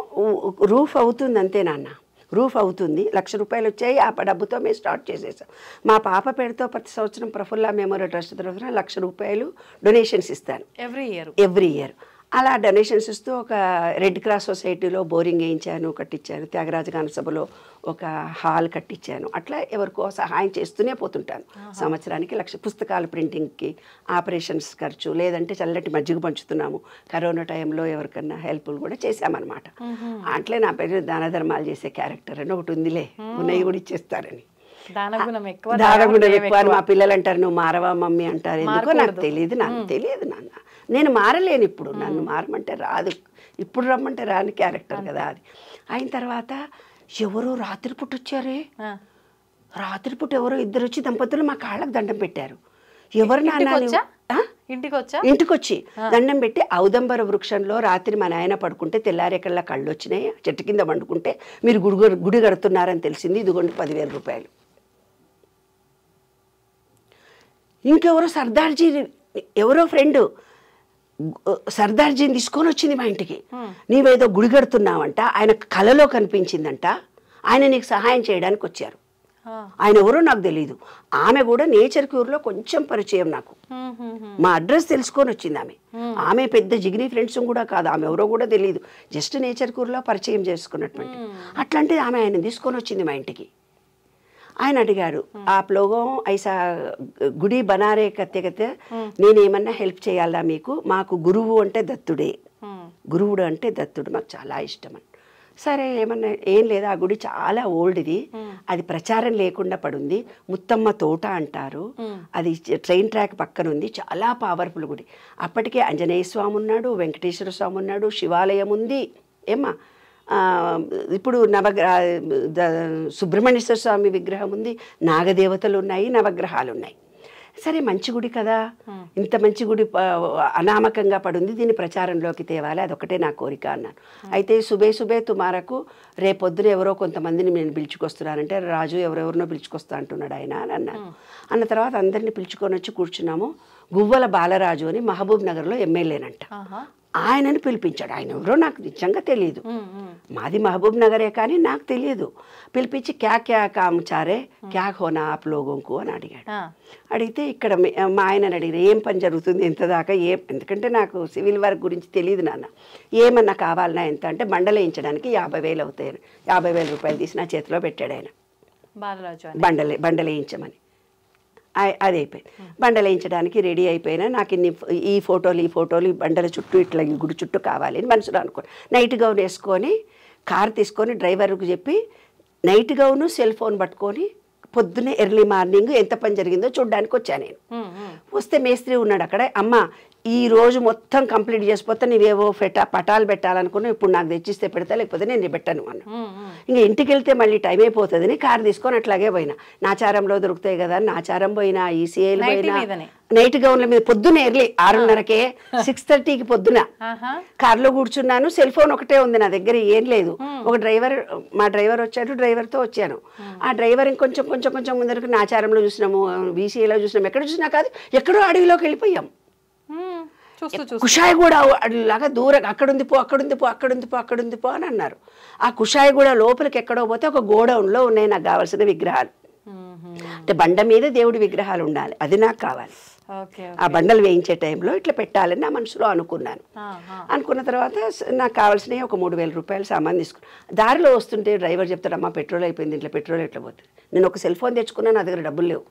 రూఫ్ అవుతుంది అంతే నాన్న, రూఫ్ అవుతుంది. 1,00,000 రూపాయలు వచ్చాయి. ఆ డబ్బుతో మేము స్టార్ట్ చేసేసాం. మా పాప పేరుతో ప్రతి సంవత్సరం ప్రఫుల్ల మెమోరియల్ ట్రస్ట్ తరఫున 1,00,000 రూపాయలు డొనేషన్స్ ఇస్తాను ఎవ్రీ ఇయర్. అలా డొనేషన్స్ ఇస్తూ ఒక రెడ్ క్రాస్ సొసైటీలో బోరింగ్ వేయించాను, కట్టించాను. త్యాగరాజ గాన సభలో ఒక హాల్ కట్టించాను. అట్లా ఎవరికో సహాయం చేస్తూనే పోతుంటాను. సంవత్సరానికి 1,00,000 పుస్తకాల ప్రింటింగ్కి, ఆపరేషన్స్ ఖర్చు, లేదంటే చల్లటి మజ్జిగ పంచుతున్నాము. కరోనా టైంలో ఎవరికన్నా హెల్ప్లు కూడా చేశామన్నమాట. అట్లే నా పేరు దాన ధర్మాలు చేసే క్యారెక్టర్ అని ఒకటి ఉందిలే, ఉన్నవి కూడా ఇచ్చేస్తారని.
దానగుణం ఎక్కువ
మా పిల్లలు అంటారు నువ్వు మారవా మమ్మీ అంటారు. ఎందుకో నాకు తెలియదు నాన్న, నేను మారలేను. ఇప్పుడు నన్ను మారమంటే రాదు, ఇప్పుడు రమ్మంటే రాని క్యారెక్టర్ కదా అది. అయిన తర్వాత ఎవరో రాత్రిపూట వచ్చారే, రాత్రిపూట ఎవరో 2 వచ్చి దంపతులు మా కాళ్ళకు దండం పెట్టారు. ఎవరు నాన్న? ఇంటికి వచ్చి దండం పెట్టి, ఔదంబర వృక్షంలో రాత్రి మా నాయన పడుకుంటే తెల్లారేకల్లా కళ్ళు వచ్చినాయి, చెట్టు కింద పండుకుంటే మీరు గుడి కడుతున్నారని తెలిసింది, ఇదిగోండి 10,000 రూపాయలు. ఇంకెవరో సర్దార్జీ, ఎవరో ఫ్రెండ్ సర్దార్జీని తీసుకొని వచ్చింది మా ఇంటికి. నీవేదో గుడి కడుతున్నావంట, ఆయన కలలో కనిపించిందంట, ఆయన నీకు సహాయం చేయడానికి వచ్చారు. ఆయన ఎవరో నాకు తెలియదు. ఆమె కూడా నేచర్ క్యూర్లో కొంచెం పరిచయం నాకు. మా అడ్రస్ తెలుసుకొని వచ్చింది ఆమె. ఆమె పెద్ద జిగిరి ఫ్రెండ్స్ కూడా కాదు, ఆమె ఎవరో కూడా తెలియదు, జస్ట్ నేచర్ క్యూర్లో పరిచయం చేసుకున్నటువంటి. అట్లాంటిది ఆమె ఆయన తీసుకొని వచ్చింది మా ఇంటికి. ఆయన అడిగారు, आप लोगों ऐसा గుడి బనారే కత్తే నేనేమన్నా హెల్ప్ చేయాలా మీకు? మాకు గురువు అంటే దత్తుడే, గురువుడు అంటే దత్తుడు మాకు చాలా ఇష్టం అని. సరే ఏమన్నా, ఏం లేదా, ఆ గుడి చాలా ఓల్డ్ది, అది ప్రచారం లేకుండా పడుంది, ముత్తమ్మ తోట అంటారు, అది ట్రైన్ ట్రాక్ పక్కన ఉంది, చాలా పవర్ఫుల్ గుడి. అప్పటికే ఆంజనేయ స్వామి ఉన్నాడు, వెంకటేశ్వర స్వామి ఉన్నాడు, శివాలయం ఉంది ఏమ్మా. ఇప్పుడు సుబ్రహ్మణ్యేశ్వర స్వామి విగ్రహం ఉంది, నాగదేవతలు ఉన్నాయి, నవగ్రహాలు ఉన్నాయి. సరే మంచి గుడి కదా, ఇంత మంచి గుడి అనామకంగా పడుంది, దీన్ని ప్రచారంలోకి తేవాలి, అదొకటే నా కోరిక అన్నాను. అయితే సుబే తుమారకు రేపొద్దున ఎవరో కొంతమందిని నేను పిలుచుకొస్తున్నానంటే, రాజు ఎవరెవరినో పిలుచుకొస్తా అంటున్నాడు ఆయన అని అన్నాను. అన్న తర్వాత అందరినీ పిలుచుకొని వచ్చి కూర్చున్నాము. గువ్వల బాలరాజు అని మహబూబ్ నగర్లో ఎమ్మెల్యేనంట, ఆయనని పిలిపించాడు. ఆయన ఎవరో నాకు నిజంగా తెలియదు, మాది మహబూబ్ నగరే కానీ నాకు తెలియదు. పిలిపించి క్యా క్యా కామ్ చారే క్యా హోనా ఆప్ లోగోంకు అని అడిగాడు. అడిగితే ఇక్కడ మా ఆయనని అడిగిన ఏం పని జరుగుతుంది, ఎంత దాకా ఎందుకంటే నాకు సివిల్ వర్క్ గురించి తెలియదు నాన్న, ఏమన్నా కావాలన్నా ఎంత అంటే బండలేయించడానికి 50,000 అవుతాయి. 50,000 రూపాయలు తీసి నా చేతిలో పెట్టాడు ఆయన, బండలేయించమని. అది అయిపోయింది. బండలు వేయించడానికి రెడీ అయిపోయినా నాకు ఈ ఫోటోలు ఈ బండల చుట్టూ ఇట్లా ఈ గుడి చుట్టూ కావాలి అని మనసులో అనుకో. నైట్ గౌన్ వేసుకొని కార్ తీసుకొని డ్రైవర్కు చెప్పి నైట్ గౌను సెల్ ఫోన్ పట్టుకొని పొద్దున్నే ఎర్లీ మార్నింగ్ ఎంత పని జరిగిందో చూడడానికి వచ్చాను నేను. వస్తే మేస్త్రి ఉన్నాడు అక్కడ. అమ్మ ఈ రోజు మొత్తం కంప్లీట్ చేసిపోతే నీవేవో పటాలు పెట్టాలనుకున్నావు, ఇప్పుడు నాకు తెచ్చిస్తే పెడతా, లేకపోతే నేను పెట్టాను అన్న. ఇంకా ఇంటికి వెళ్తే మళ్ళీ టైం అయిపోతుందని కారు తీసుకొని అట్లాగే పోయినా. నాచారంలో దొరుకుతాయి కదా అని నాచారం పోయినా, ఈసీఐలు పోయినా, నైట్ గౌన్ల మీద పొద్దున్న ఎర్లీ 6:30కే 6:30కి పొద్దున కారులో కూర్చున్నాను. సెల్ ఫోన్ ఒకటే ఉంది నా దగ్గర, ఏం లేదు. ఒక మా డ్రైవర్ వచ్చాడు, డ్రైవర్తో వచ్చాను. ఆ డ్రైవర్ ఇంకొంచెం కొంచెం కొంచెం ముందరకు నాచారంలో చూసినాము, బీసీఏలో చూసినాము, ఎక్కడ చూసినా కాదు ఎక్కడో అడవిలోకి వెళ్ళిపోయాం. కుషాయిగూడ లాగా దూరం అక్కడుంది పో అని అన్నారు. ఆ కుషాయిగూడ లోపలికి ఎక్కడో పోతే ఒక గోడౌన్లో ఉన్నాయి నాకు కావాల్సిన విగ్రహాలు. అంటే బండ మీద దేవుడి విగ్రహాలు ఉండాలి, అది నాకు కావాలి. ఆ బండలు వేయించే టైంలో ఇట్లా పెట్టాలని నా మనసులో అనుకున్నాను. అనుకున్న తర్వాత నాకు కావాల్సినవి ఒక 3,000 రూపాయలు సామాన్ తీసుకున్నాను. దారిలో వస్తుంటే డ్రైవర్ చెప్తాడు, అమ్మా పెట్రోల్ అయిపోయింది, ఇంట్లో పెట్రోల్ ఎట్లా పోతుంది. నేను ఒక సెల్ ఫోన్ తెచ్చుకున్నాను, నా దగ్గర డబ్బులు లేవు.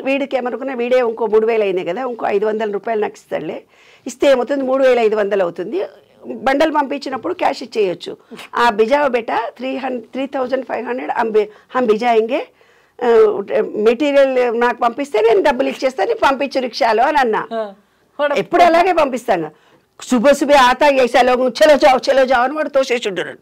వీడికి ఏమనుకున్నా, వీడే ఇంకో 3,000 అయినాయి కదా, ఇంకో 500 రూపాయలు నాకు ఇస్తాడులే. ఇస్తే ఏమవుతుంది, 3,500 అవుతుంది. బండల్ పంపించినప్పుడు క్యాష్ ఇచ్చేయచ్చు. ఆ బిజావ బేటా 3,500 హమ్ బిజాయింగే, మెటీరియల్ నాకు పంపిస్తే నేను డబ్బులు ఇచ్చేస్తాను, పంపించు రిక్షాలో అని అన్నా. ఎప్పుడు అలాగే పంపిస్తాను. సుబह सुबह आता ऐसा लोग चलो जाओ అని వాడు తోసేచుంటాడు.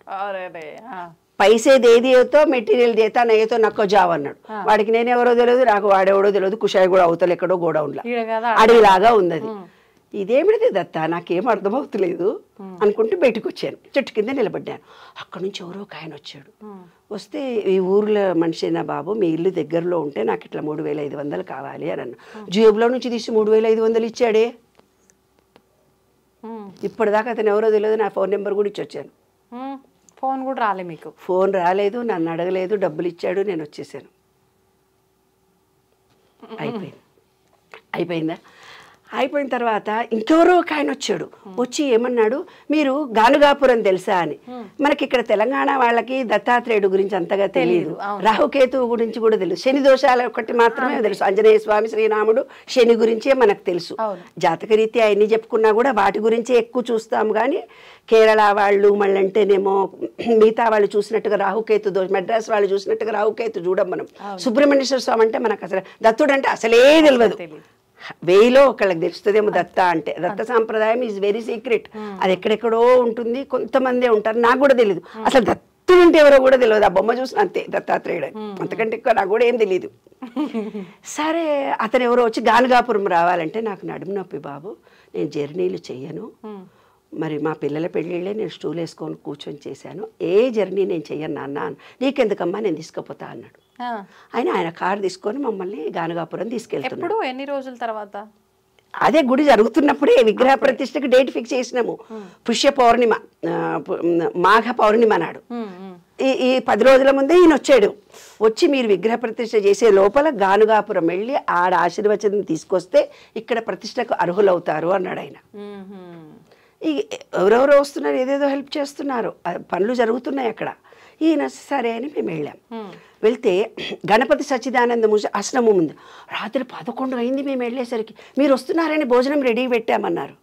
పైసే దేదితో మెటీరియల్ దేతా నయ్యతో నక్కో జావ్ అన్నాడు. వాడికి నేను ఎవరో తెలియదు, నాకు వాడెవడో తెలియదు. కుషాయి కూడా అవతల ఎక్కడో గోడౌన్లో అడవిలాగా ఉంది అది. ఇదేమిటిది దత్త, నాకేం అర్థమవుతలేదు అనుకుంటూ బయటకు వచ్చాను. చెట్టు కింద నిలబడ్డాను. అక్కడ నుంచి ఎవరో ఒక ఆయన వచ్చాడు. వస్తే ఈ ఊర్లో మనిషినా బాబు, మీ ఇల్లు దగ్గరలో ఉంటే నాకు ఇట్లా 3,500 కావాలి అని అన్నా. జేబులో నుంచి తీసి 3,500 ఇచ్చాడే. ఇప్పటిదాకా అతను ఎవరో తెలియదు. నా ఫోన్ నెంబర్ కూడా ఇచ్చి వచ్చాను.
ఫోన్ కూడా రాలే మీకు?
ఫోన్ రాలేదు, నన్ను అడగలేదు, డబ్బులు ఇచ్చాడు, నేను వచ్చేసాను. అయిపోయిందా? అయిపోయిన తర్వాత ఇంకెవరో ఒక ఆయన వచ్చాడు. వచ్చి ఏమన్నాడు, మీరు గానుగాపురం తెలుసా అని. మనకి ఇక్కడ తెలంగాణ వాళ్ళకి దత్తాత్రేయుడు గురించి అంతగా తెలియదు, రాహుకేతువు గురించి కూడా తెలుసు, శని దోషాలు ఒకటి మాత్రమే తెలుసు. ఆంజనేయ స్వామి, శ్రీరాముడు, శని గురించే మనకు తెలుసు. జాతకరీత్యా ఎన్ని చెప్పుకున్నా కూడా వాటి గురించే ఎక్కువ చూస్తాము. కానీ కేరళ వాళ్ళు మళ్ళీ అంటేనేమో మిగతా వాళ్ళు చూసినట్టుగా రాహుకేతు దోషం, మెడ్రాస్ వాళ్ళు చూసినట్టుగా రాహుకేతు చూడం మనం. సుబ్రహ్మణ్యేశ్వర స్వామి అంటే మనకు అసలు దత్తుడు అంటే అసలే తెలియదు. 1000లో ఒకళ్ళకి తెలుస్తుందేమో దత్త అంటే. దత్త సాంప్రదాయం ఈజ్ వెరీ సీక్రెట్. అది ఎక్కడెక్కడో ఉంటుంది, కొంతమందే ఉంటారు. నాకు కూడా తెలియదు అసలు దత్తుడు అంటే ఎవరో కూడా తెలియదు. ఆ బొమ్మ చూసిన అంతే దత్తాత్రేయుడు, అంతకంటే ఎక్కువ నాకు కూడా ఏం తెలియదు. సరే అతను ఎవరో వచ్చి గానుగాపురం రావాలంటే నాకు నడుము నొప్పి బాబు, నేను జర్నీలు చెయ్యను, మరి మా పిల్లల పెళ్ళిళ్ళే నేను స్టూల్ వేసుకొని కూర్చొని చేశాను, ఏ జర్నీ నేను చెయ్యను నాన్న. నీకెందుకమ్మా, నేను తీసుకుపోతా అన్నాడు. ఆయన కారు తీసుకొని మమ్మల్ని గానుగాపురం తీసుకెళ్తున్నాడు.
ఎన్ని రోజుల తర్వాత?
అదే గుడి జరుగుతున్నప్పుడే విగ్రహ ప్రతిష్టకి డేట్ ఫిక్స్ చేసినాము. పుష్య పౌర్ణిమ, మాఘ పౌర్ణిమ నాడు. ఈ 10 రోజుల ముందే ఈయన వచ్చాడు. వచ్చి మీరు విగ్రహ ప్రతిష్ట చేసే లోపల గానుగాపురం వెళ్ళి ఆడ ఆశీర్వచనం తీసుకొస్తే ఇక్కడ ప్రతిష్టకు అర్హులవుతారు అన్నాడు ఆయన. ఎవరెవరో వస్తున్నారు, ఏదేదో హెల్ప్ చేస్తున్నారు, పనులు జరుగుతున్నాయి అక్కడ. ఈయన సరే అని మేము వెళ్ళాం. వెళ్తే గణపతి సచ్చిదానంద ఆశ్రమం ఉంది. రాత్రి 11 అయింది మేము వెళ్ళేసరికి. మీరు వస్తున్నారని భోజనం రెడీ పెట్టామన్నారు.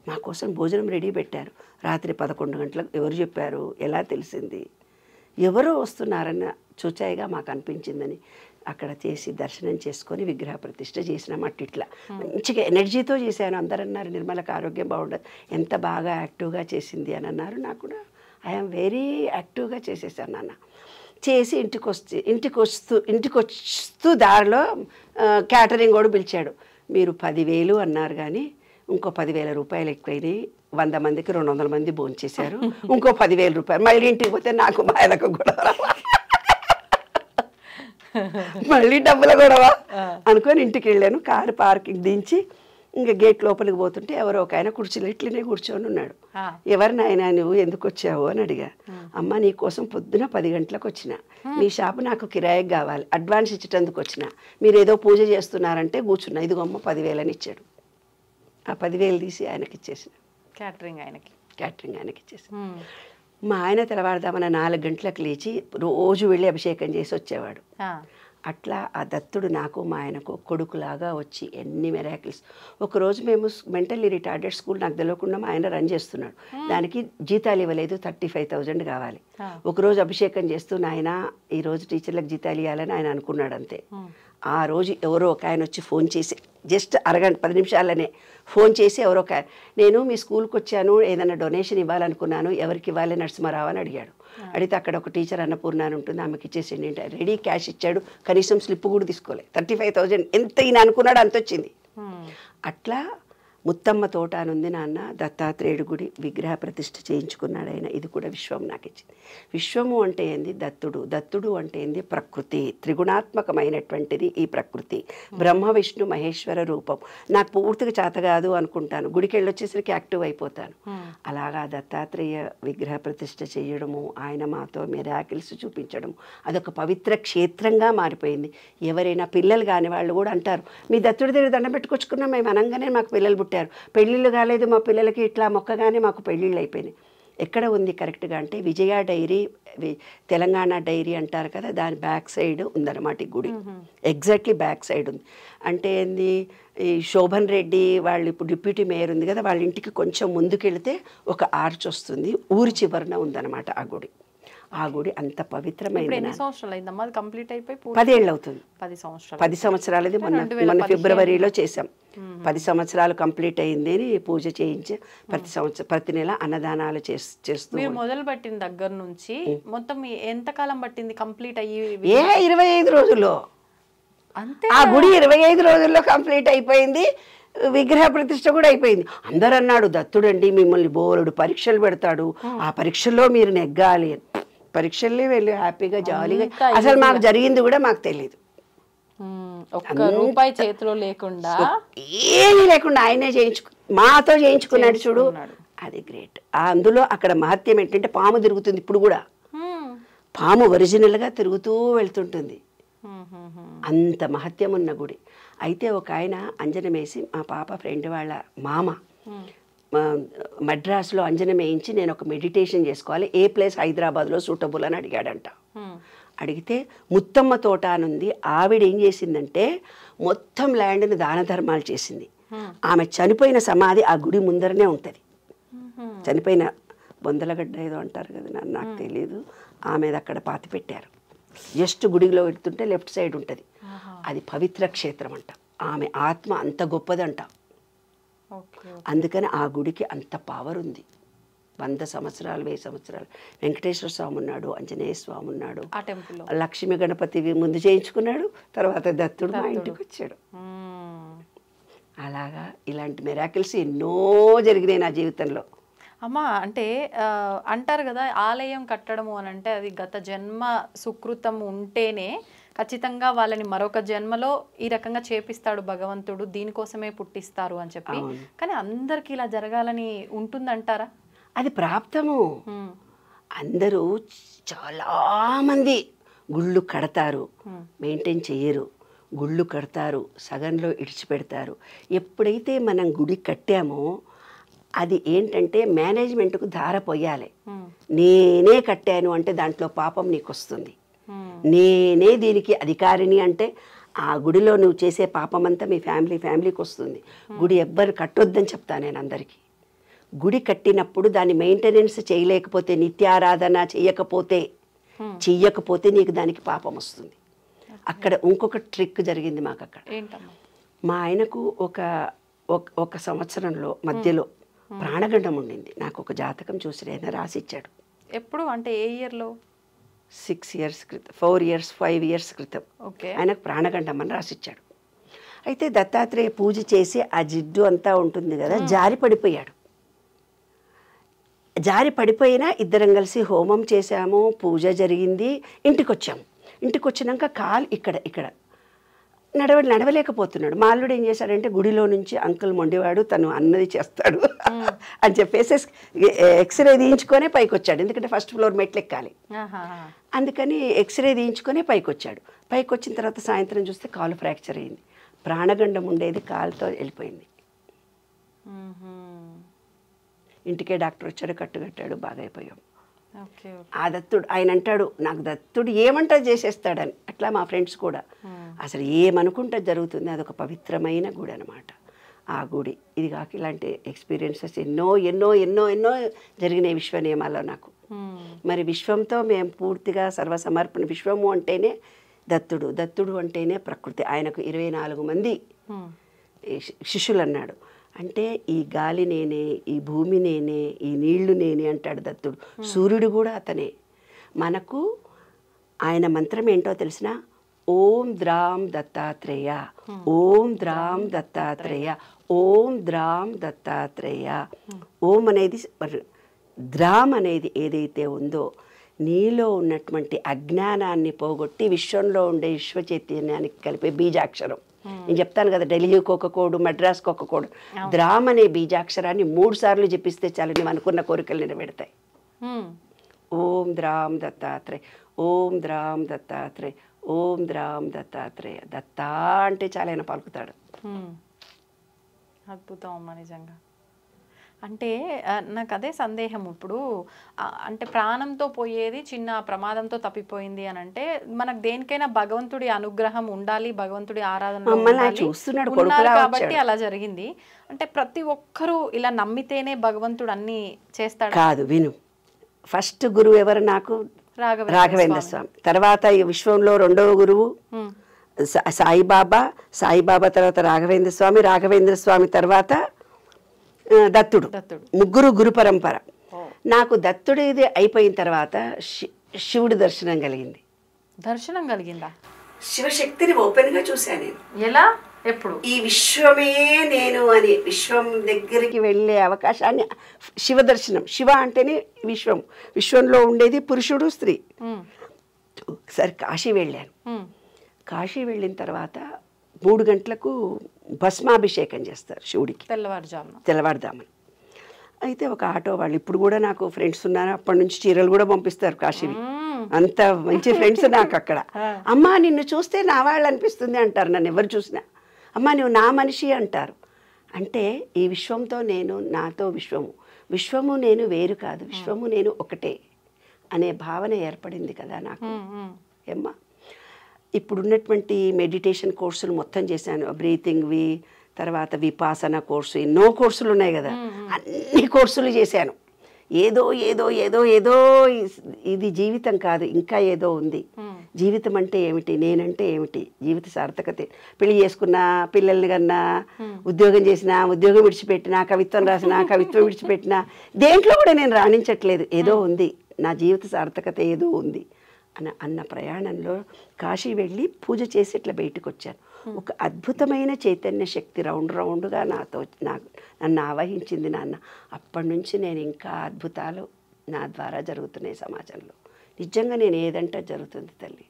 మా కోసం భోజనం రెడీ పెట్టారు. రాత్రి 11 గంటలకు. ఎవరు చెప్పారు, ఎలా తెలిసింది? ఎవరో వస్తున్నారన్న చూచాయిగా మాకు అనిపించిందని అక్కడ చేసి దర్శనం చేసుకొని విగ్రహ ప్రతిష్ట చేసిన మట్టిట్లా మంచిగా ఎనర్జీతో చేశాను. అందరు అన్నారు నిర్మలకు ఆరోగ్యం బాగుండదు, ఎంత బాగా యాక్టివ్గా చేసింది అని అన్నారు. నాకు కూడా ఐఎమ్ వెరీ యాక్టివ్గా చేసేసాను నాన్న. చేసి ఇంటికి వస్తూ దారిలో క్యాటరింగ్ కూడా పిలిచాడు. మీరు 10,000 అన్నారు కానీ ఇంకో 10,000 రూపాయలు ఎక్కువైనాయి, 100 మందికి 200 మంది భోంచేశారు, ఇంకో 10,000 రూపాయలు. మళ్ళీ ఇంటికి పోతే నాకు మా ఆయనకు గొడవ, మళ్ళీ డబ్బుల గొడవ అనుకొని ఇంటికి వెళ్ళాను. కారు పార్కింగ్ దించి ఇంకా గేట్ లోపలికి పోతుంటే ఎవరో ఒక ఆయన కుర్చీలో ఇట్లనే కూర్చొని ఉన్నాడు. ఎవరు నాయన నువ్వు, ఎందుకు వచ్చావు అని అడిగా. అమ్మ నీ కోసం పొద్దున 10 గంటలకు వచ్చిన, మీ షాపు నాకు కిరాయికి కావాలి, అడ్వాన్స్ ఇచ్చేటందుకు వచ్చిన, మీరు ఏదో పూజ చేస్తున్నారంటే కూర్చున్నా, ఇదిగో అమ్మ 10,000 అని ఇచ్చాడు. ఆ 10,000 తీసి ఆయనకి ఇచ్చేసిన. క్యాటరింగ్ ఆయనకి ఇచ్చేసి మా ఆయన తెల్లవారుదామన్న 4 గంటలకు లేచి రోజు వెళ్ళి అభిషేకం చేసి వచ్చేవాడు. అట్లా ఆ దత్తుడు నాకు మా ఆయనకు కొడుకులాగా వచ్చి ఎన్ని మెరాకిల్స్. ఒకరోజు మేము మెంటల్లీ రిటార్డెడ్ స్కూల్ నాకు తెలియకుండా మా ఆయన రన్ చేస్తున్నాడు. దానికి జీతాలు ఇవ్వలేదు, 35,000 కావాలి. ఒకరోజు అభిషేకం చేస్తూ నాయన ఈరోజు టీచర్లకు జీతాలు ఇవ్వాలని ఆయన అనుకున్నాడు అంతే. ఆ రోజు ఎవరో ఒక ఆయన వచ్చి ఫోన్ చేసి జస్ట్ 10 నిమిషాలనే ఫోన్ చేసి ఎవరో ఒక నేను మీ స్కూల్కి వచ్చాను, ఏదైనా డొనేషన్ ఇవ్వాలనుకున్నాను, ఎవరికి ఇవ్వాలి నరసింహారావు అని అడిగాడు. అడిగితే అక్కడ ఒక టీచర్ అన్నపూర్ణ అని ఉంటుంది, ఆమెకి ఇచ్చేసిండి అంటే రెడీ క్యాష్ ఇచ్చాడు. కనీసం స్లిప్ కూడా తీసుకోలేదు. 35,000 ఎంత ఈయన అనుకున్నాడు అంత వచ్చింది. అట్లా ముత్తమ్మ తోట అని ఉంది నాన్న, దత్తాత్రేయుడు గుడి విగ్రహ ప్రతిష్ఠ చేయించుకున్నాడు ఆయన. ఇది కూడా విశ్వం నాకు ఇచ్చింది. విశ్వము అంటే ఏంది? దత్తుడు. దత్తుడు అంటే ఏంది? ప్రకృతి. త్రిగుణాత్మకమైనటువంటిది ఈ ప్రకృతి. బ్రహ్మ విష్ణు మహేశ్వర రూపం. నాకు పూర్తిగా చేత కాదు అనుకుంటాను, గుడికి వెళ్ళొచ్చేసరికి యాక్టివ్ అయిపోతాను. అలాగా దత్తాత్రేయ విగ్రహ ప్రతిష్ఠ చేయడము, ఆయన మాతో మిరాకిల్స్ చూపించడము, అదొక పవిత్ర క్షేత్రంగా మారిపోయింది. ఎవరైనా పిల్లలు కాని వాళ్ళు కూడా అంటారు, మీ దత్తుడి దగ్గర దండం పెట్టుకొచ్చుకున్నాం మేము అనగానే మాకు పిల్లలు పుట్టారు, పెళ్ళిళ్ళు కాలేదు మా పిల్లలకి, ఇట్లా మొక్కగానే మాకు పెళ్ళిళ్ళు అయిపోయినాయి. ఎక్కడ ఉంది కరెక్ట్గా అంటే విజయ డైరీ, తెలంగాణ డైరీ అంటారు కదా, దాని బ్యాక్ సైడ్ ఉందన్నమాట ఈ గుడి. ఎగ్జాక్ట్లీ బ్యాక్ సైడ్ ఉంది. అంటే ఏంది, ఈ శోభన్ రెడ్డి వాళ్ళు ఇప్పుడు డిప్యూటీ మేయర్ ఉంది కదా, వాళ్ళ ఇంటికి కొంచెం ముందుకెళ్తే ఒక ఆర్చ్ వస్తుంది, ఊరి చివరన ఉందన్నమాట ఆ గుడి. ఆ గుడి అంత పవిత్రమైన.
ఎన్ని సంవత్సరాలు అయిందమ్మా అది కంప్లీట్ అయిపోయి?
10 ఏళ్ళు అవుతుంది.
10 సంవత్సరాలు.
10 సంవత్సరాలది మొన్న ఫిబ్రవరిలో చేసాం. 10 సంవత్సరాలు కంప్లీట్ అయింది అని పూజ చేయించి ప్రతి నెల అన్నదానాలు చేస్తూ.
మీరు మొదలు పెట్టిన దగ్గర నుంచి మొత్తం ఎంత కాలం పట్టింది కంప్లీట్ అయ్యి?
25 రోజుల్లో.
అంతే.
ఆ గుడి 25 రోజుల్లో కంప్లీట్ అయిపోయింది. విగ్రహ ప్రతిష్ట కూడా అయిపోయింది. అందరు అన్నాడు, దత్తుడండి మిమ్మల్ని బోలెడు పరీక్షలు పెడతాడు, ఆ పరీక్షల్లో మీరు నెగ్గాలి. పరీక్షల్లో వెళ్ళి హ్యాపీగా జాలీగా, అసలు మాకు జరిగింది కూడా మాకు తెలియదు.
ఒక్క రూపాయి చేతిలో లేకుండా,
ఏమీ లేకుండా ఆయనే మాతో చేయించుకున్నాడు చూడు, అది గ్రేట్. అందులో అక్కడ మహత్యం ఏంటంటే పాము తిరుగుతుంది ఇప్పుడు కూడా. పాము ఒరిజినల్గా తిరుగుతూ వెళ్తుంటుంది. అంత మహత్యం ఉన్న గుడి. అయితే ఒక ఆయన అంజనం వేసి, మా పాప ఫ్రెండ్ వాళ్ళ మామ మద్రాసులో అంజనం వేయించి నేను ఒక మెడిటేషన్ చేసుకోవాలి, ఏ ప్లేస్ హైదరాబాద్లో సూటబుల్ అని అడిగాడంట. అడిగితే ముత్తమ్మ తోట అనుంది, ఆవిడ ఏం చేసిందంటే మొత్తం ల్యాండ్ని దాన ధర్మాలు చేసింది. ఆమె చనిపోయిన సమాధి ఆ గుడి ముందరనే ఉంటుంది. చనిపోయిన బొందలగడ్డ ఏదో అంటారు కదా, నాకు తెలియదు, ఆమెది అక్కడ పాతి పెట్టారు. జస్ట్ గుడిలో వెళ్తుంటే లెఫ్ట్ సైడ్ ఉంటుంది. అది పవిత్ర క్షేత్రం అంట. ఆమె ఆత్మ అంత గొప్పదంట. అందుకని ఆ గుడికి అంత పవర్ ఉంది. 100 సంవత్సరాలు 1000 సంవత్సరాలు. వెంకటేశ్వర స్వామి ఉన్నాడు, ఆంజనేయ స్వామి ఉన్నాడు,
ఆ టెంపుల్లో
లక్ష్మీ గణపతి ముందు చేయించుకున్నాడు, తర్వాత దత్తుడు మా ఇంటికి వచ్చాడు. అలాగా ఇలాంటి మిరాకిల్స్ ఎన్నో జరిగినాయి నా జీవితంలో.
అమ్మ, అంటే అంటారు కదా ఆలయం కట్టడము అని అంటే అది గత జన్మ సుకృతం ఉంటేనే ఖచ్చితంగా వాళ్ళని మరొక జన్మలో ఈ రకంగా చేపిస్తాడు భగవంతుడు, దీనికోసమే పుట్టిస్తారు అని చెప్పి. కానీ అందరికి ఇలా జరగాలని ఉంటుందంటారా?
అది ప్రాప్తము. అందరూ చాలామంది గుళ్ళు కడతారు, మెయింటైన్ చేయరు. గుళ్ళు కడతారు, సగంలో ఇడిచిపెడతారు. ఎప్పుడైతే మనం గుడి కట్టామో అది ఏంటంటే మేనేజ్మెంట్కు ధార పోయాలి. నేనే కట్టాను అంటే దాంట్లో పాపం నీకు వస్తుంది. నేనే దీనికి అధికారిని అంటే ఆ గుడిలో నువ్వు చేసే పాపం అంతా మీ ఫ్యామిలీకి వస్తుంది. గుడి ఎవ్వరు కట్టొద్దని చెప్తాను నేను అందరికీ. గుడి కట్టినప్పుడు దాన్ని మెయింటెనెన్స్ చేయలేకపోతే, నిత్యారాధన చెయ్యకపోతే నీకు దానికి పాపం వస్తుంది. అక్కడ ఇంకొక ట్రిక్ జరిగింది మాకు అక్కడ. మా ఆయనకు ఒక సంవత్సరంలో మధ్యలో ప్రాణగండం ఉండింది. నాకు ఒక జాతకం చూసి ఆయన రాసిచ్చాడు.
ఎప్పుడు అంటే ఏ ఇయర్లో?
6 years క్రితం, 4 years 5 years క్రితం ఆయనకు ప్రాణగండం అని రాసిచ్చాడు. అయితే దత్తాత్రేయ పూజ చేసి ఆ జిడ్డు అంతా ఉంటుంది కదా, జారి పడిపోయాడు. జారి పడిపోయినా ఇద్దరం కలిసి హోమం చేశాము, పూజ జరిగింది, ఇంటికి వచ్చాము. ఇంటికి వచ్చినాక కాలు ఇక్కడ నడవలేకపోతున్నాడు. మా అల్లుడు ఏం చేశాడంటే గుడిలో నుంచి అంకుల్ మొండివాడు, తను అన్నది చేస్తాడు అని చెప్పేసి ఎక్స్రే తీయించుకొనే పైకి వచ్చాడు. ఎందుకంటే ఫస్ట్ ఫ్లోర్ మెట్లు ఎక్కాలి, అందుకని ఎక్స్రే తీయించుకొనే పైకి వచ్చాడు. పైకి వచ్చిన తర్వాత సాయంత్రం చూస్తే కాలు ఫ్రాక్చర్ అయింది. ప్రాణగండం ఉండేది కాలుతో వెళ్ళిపోయింది. ఇంటికే డాక్టర్ వచ్చాడు, కట్టుకట్టాడు, బాగా అయిపోయాం. ఆ దత్తుడు ఆయన అంటాడు, నాకు దత్తుడు ఏమంటా చేసేస్తాడని. అట్లా మా ఫ్రెండ్స్ కూడా అసలు ఏమనుకుంటా జరుగుతుంది. అదొక పవిత్రమైన గుడి అనమాట ఆ గుడి. ఇది కాక ఇలాంటి ఎక్స్పీరియన్సెస్ ఎన్నో ఎన్నో ఎన్నో ఎన్నో జరిగినాయి విశ్వ నియమాల్లో నాకు. మరి విశ్వంతో మేము పూర్తిగా సర్వసమర్పణ. విశ్వము అంటేనే దత్తుడు, దత్తుడు అంటేనే ప్రకృతి. ఆయనకు 24 మంది శిష్యులు అన్నాడు. అంటే ఈ గాలి నేనే, ఈ భూమి నేనే, ఈ నీళ్లు నేనే అంటాడు దత్తుడు. సూర్యుడు కూడా అతనే. మనకు ఆయన మంత్రం ఏంటో తెలిసిన, ఓం ద్రాం దత్తాత్రేయ, ఓం ద్రాం దత్తాత్రేయ, ఓం ద్రాం దత్తాత్రేయ. ఓం అనేది, ద్రామ్ అనేది ఏదైతే ఉందో నీలో ఉన్నటువంటి అజ్ఞానాన్ని పోగొట్టి విశ్వంలో ఉండే విశ్వ చైతన్యానికి కలిపే బీజాక్షరం. నేను చెప్తాను కదా, ఢిల్లీకి ఒక కోడు, మద్రాస్కి ఒక కోడు. ద్రామ్ అనే బీజాక్షరాన్ని 3 సార్లు జపిస్తే చాలు, నువ్వు అనుకున్న కోరికలు నెరవేరుతాయి. ఓం ద్రాం దత్తాత్రేయ, ఓం ద్రాం దత్తాత్రేయ, ఓం ద్రాం దత్తాత్రేయ. దత్తా అంటే చాలా ఆయన పలుకుతాడు.
అద్భుతం అమ్మ నిజంగా. అంటే నాకు అదే సందేహం ఇప్పుడు అంటే ప్రాణంతో పోయేది చిన్న ప్రమాదంతో తప్పిపోయింది అని అంటే మనకు దేనికైనా భగవంతుడి అనుగ్రహం ఉండాలి, భగవంతుడి ఆరాధన ఉండాలి కాబట్టి అలా జరిగింది. అంటే ప్రతి ఒక్కరూ ఇలా నమ్మితేనే భగవంతుడు అన్ని చేస్తాడు
కాదు. విను, ఫస్ట్ గురువు ఎవరు నాకు? రాఘవేంద్ర స్వామి. తర్వాత ఈ విశ్వంలో రెండవ గురువు సాయిబాబా. సాయిబాబా తర్వాత రాఘవేంద్ర స్వామి తర్వాత దత్తుడు. ముగ్గురు గురు పరంపర. నాకు దత్తుడిది అయిపోయిన తర్వాత శివుడి దర్శనం కలిగింది.
దర్శనం కలిగిందా?
శివశక్తిని ఓపెన్గా చూశాను నేను.
ఎలా? ఎప్పుడు?
ఈ విశ్వమే నేను అని విశ్వం దగ్గరికి వెళ్ళే అవకాశాన్ని, శివ దర్శనం. శివ అంటేనే విశ్వం, విశ్వంలో ఉండేది పురుషుడు స్త్రీ. సరే కాశీ వెళ్ళాను. కాశీ వెళ్ళిన తర్వాత 3 గంటలకు భస్మాభిషేకం చేస్తారు శివుడికి, తెల్లవారుదామని. అయితే ఒక ఆటో వాళ్ళు, ఇప్పుడు కూడా నాకు ఫ్రెండ్స్ ఉన్నారు, అప్పటి నుంచి చీరలు కూడా పంపిస్తారు కాశీవి. అంత మంచి ఫ్రెండ్స్ నాకు అక్కడ. అమ్మ నిన్ను చూస్తే నా వాళ్ళు అనిపిస్తుంది అంటారు, నన్ను ఎవరు చూసినా. అమ్మ నువ్వు నా మనిషి అంటారు. అంటే ఈ విశ్వంతో నేను, నాతో విశ్వము నేను వేరు కాదు, విశ్వము నేను ఒకటే అనే భావన ఏర్పడింది కదా నాకు. ఏమ్మా, ఇప్పుడున్నటువంటి మెడిటేషన్ కోర్సులు మొత్తం చేశాను, బ్రీతింగ్వి, తర్వాత విపాసన కోర్సు, ఎన్నో కోర్సులు ఉన్నాయి కదా, అన్ని కోర్సులు చేశాను. ఏదో ఏదో ఏదో ఏదో ఇది జీవితం కాదు, ఇంకా ఏదో ఉంది. జీవితం అంటే ఏమిటి, నేనంటే ఏమిటి, జీవిత సార్థకత. పెళ్లి చేసుకున్నా, పిల్లల్ని కన్నా, ఉద్యోగం చేసినా, ఉద్యోగం విడిచిపెట్టినా, కవిత్వం రాసినా, కవిత్వం విడిచిపెట్టినా, దేంట్లో కూడా నేను రాణించట్లేదు. ఏదో ఉంది, నా జీవిత సార్థకత ఏదో ఉంది అన్న ప్రయాణంలో కాశీ వెళ్ళి పూజ చేసి ఇట్లా బయటకు వచ్చాను. ఒక అద్భుతమైన చైతన్య శక్తి రౌండ్గా నన్ను ఆవహించింది నాన్న. అప్పటి నుంచి నేను ఇంకా అద్భుతాలు నా ద్వారా జరుగుతున్నాయి సమాజంలో. నిజంగా నేను ఏదంటే జరుగుతుంది తల్లి.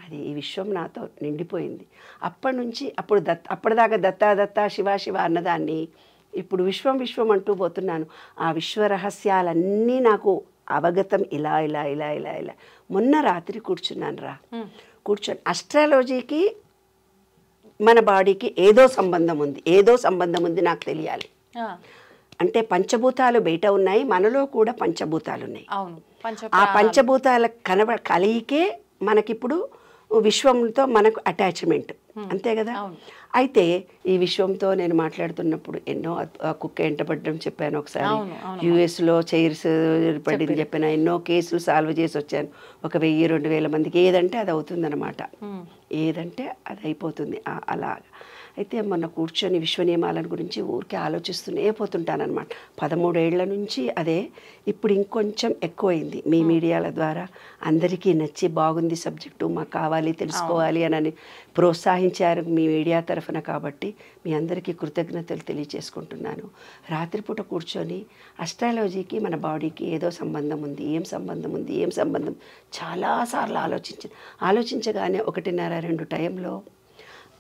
అది ఈ విశ్వం నాతో నిండిపోయింది. అప్పటి నుంచి అప్పటిదాకా దత్తా శివ అన్నదాన్ని ఇప్పుడు విశ్వం అంటూ పోతున్నాను. ఆ విశ్వ రహస్యాలన్నీ నాకు అవగతం ఇలా ఇలా ఇలా ఇలా ఇలా. మొన్న రాత్రి కూర్చుని అస్ట్రాలజీకి మన బాడీకి ఏదో సంబంధం ఉంది నాకు తెలియాలి. అంటే పంచభూతాలు బయట ఉన్నాయి, మనలో కూడా పంచభూతాలు ఉన్నాయి. ఆ పంచభూతాల కలిగికే మనకిప్పుడు విశ్వంతో మనకు అటాచ్మెంట్, అంతే కదా. అయితే ఈ విశ్వంతో నేను మాట్లాడుతున్నప్పుడు ఎన్నో కుక్క ఎంటపడ్డం చెప్పాను ఒకసారి, యుఎస్లో చైర్స్ పడింది చెప్పాను, ఎన్నో కేసులు సాల్వ్ చేసి వచ్చాను. 1000-2000 మందికి ఏదంటే అది అవుతుందన్నమాట, ఏదంటే అది అయిపోతుంది అలాగా. అయితే మొన్న కూర్చొని విశ్వ నియమాలను గురించి ఊరికే ఆలోచిస్తూనే పోతుంటానన్నమాట. 13 ఏళ్ల నుంచి అదే. ఇప్పుడు ఇంకొంచెం ఎక్కువైంది, మీ మీడియాల ద్వారా అందరికీ నచ్చి బాగుంది సబ్జెక్టు, మాకు కావాలి తెలుసుకోవాలి అని ప్రోత్సహించారు మీ మీడియా తరఫున. కాబట్టి మీ అందరికీ కృతజ్ఞతలు తెలియచేసుకుంటున్నాను. రాత్రిపూట కూర్చొని అస్ట్రాలజీకి మన బాడీకి ఏదో సంబంధం ఉంది, ఏం సంబంధం చాలాసార్లు ఆలోచించగానే 1:30-2 టైంలో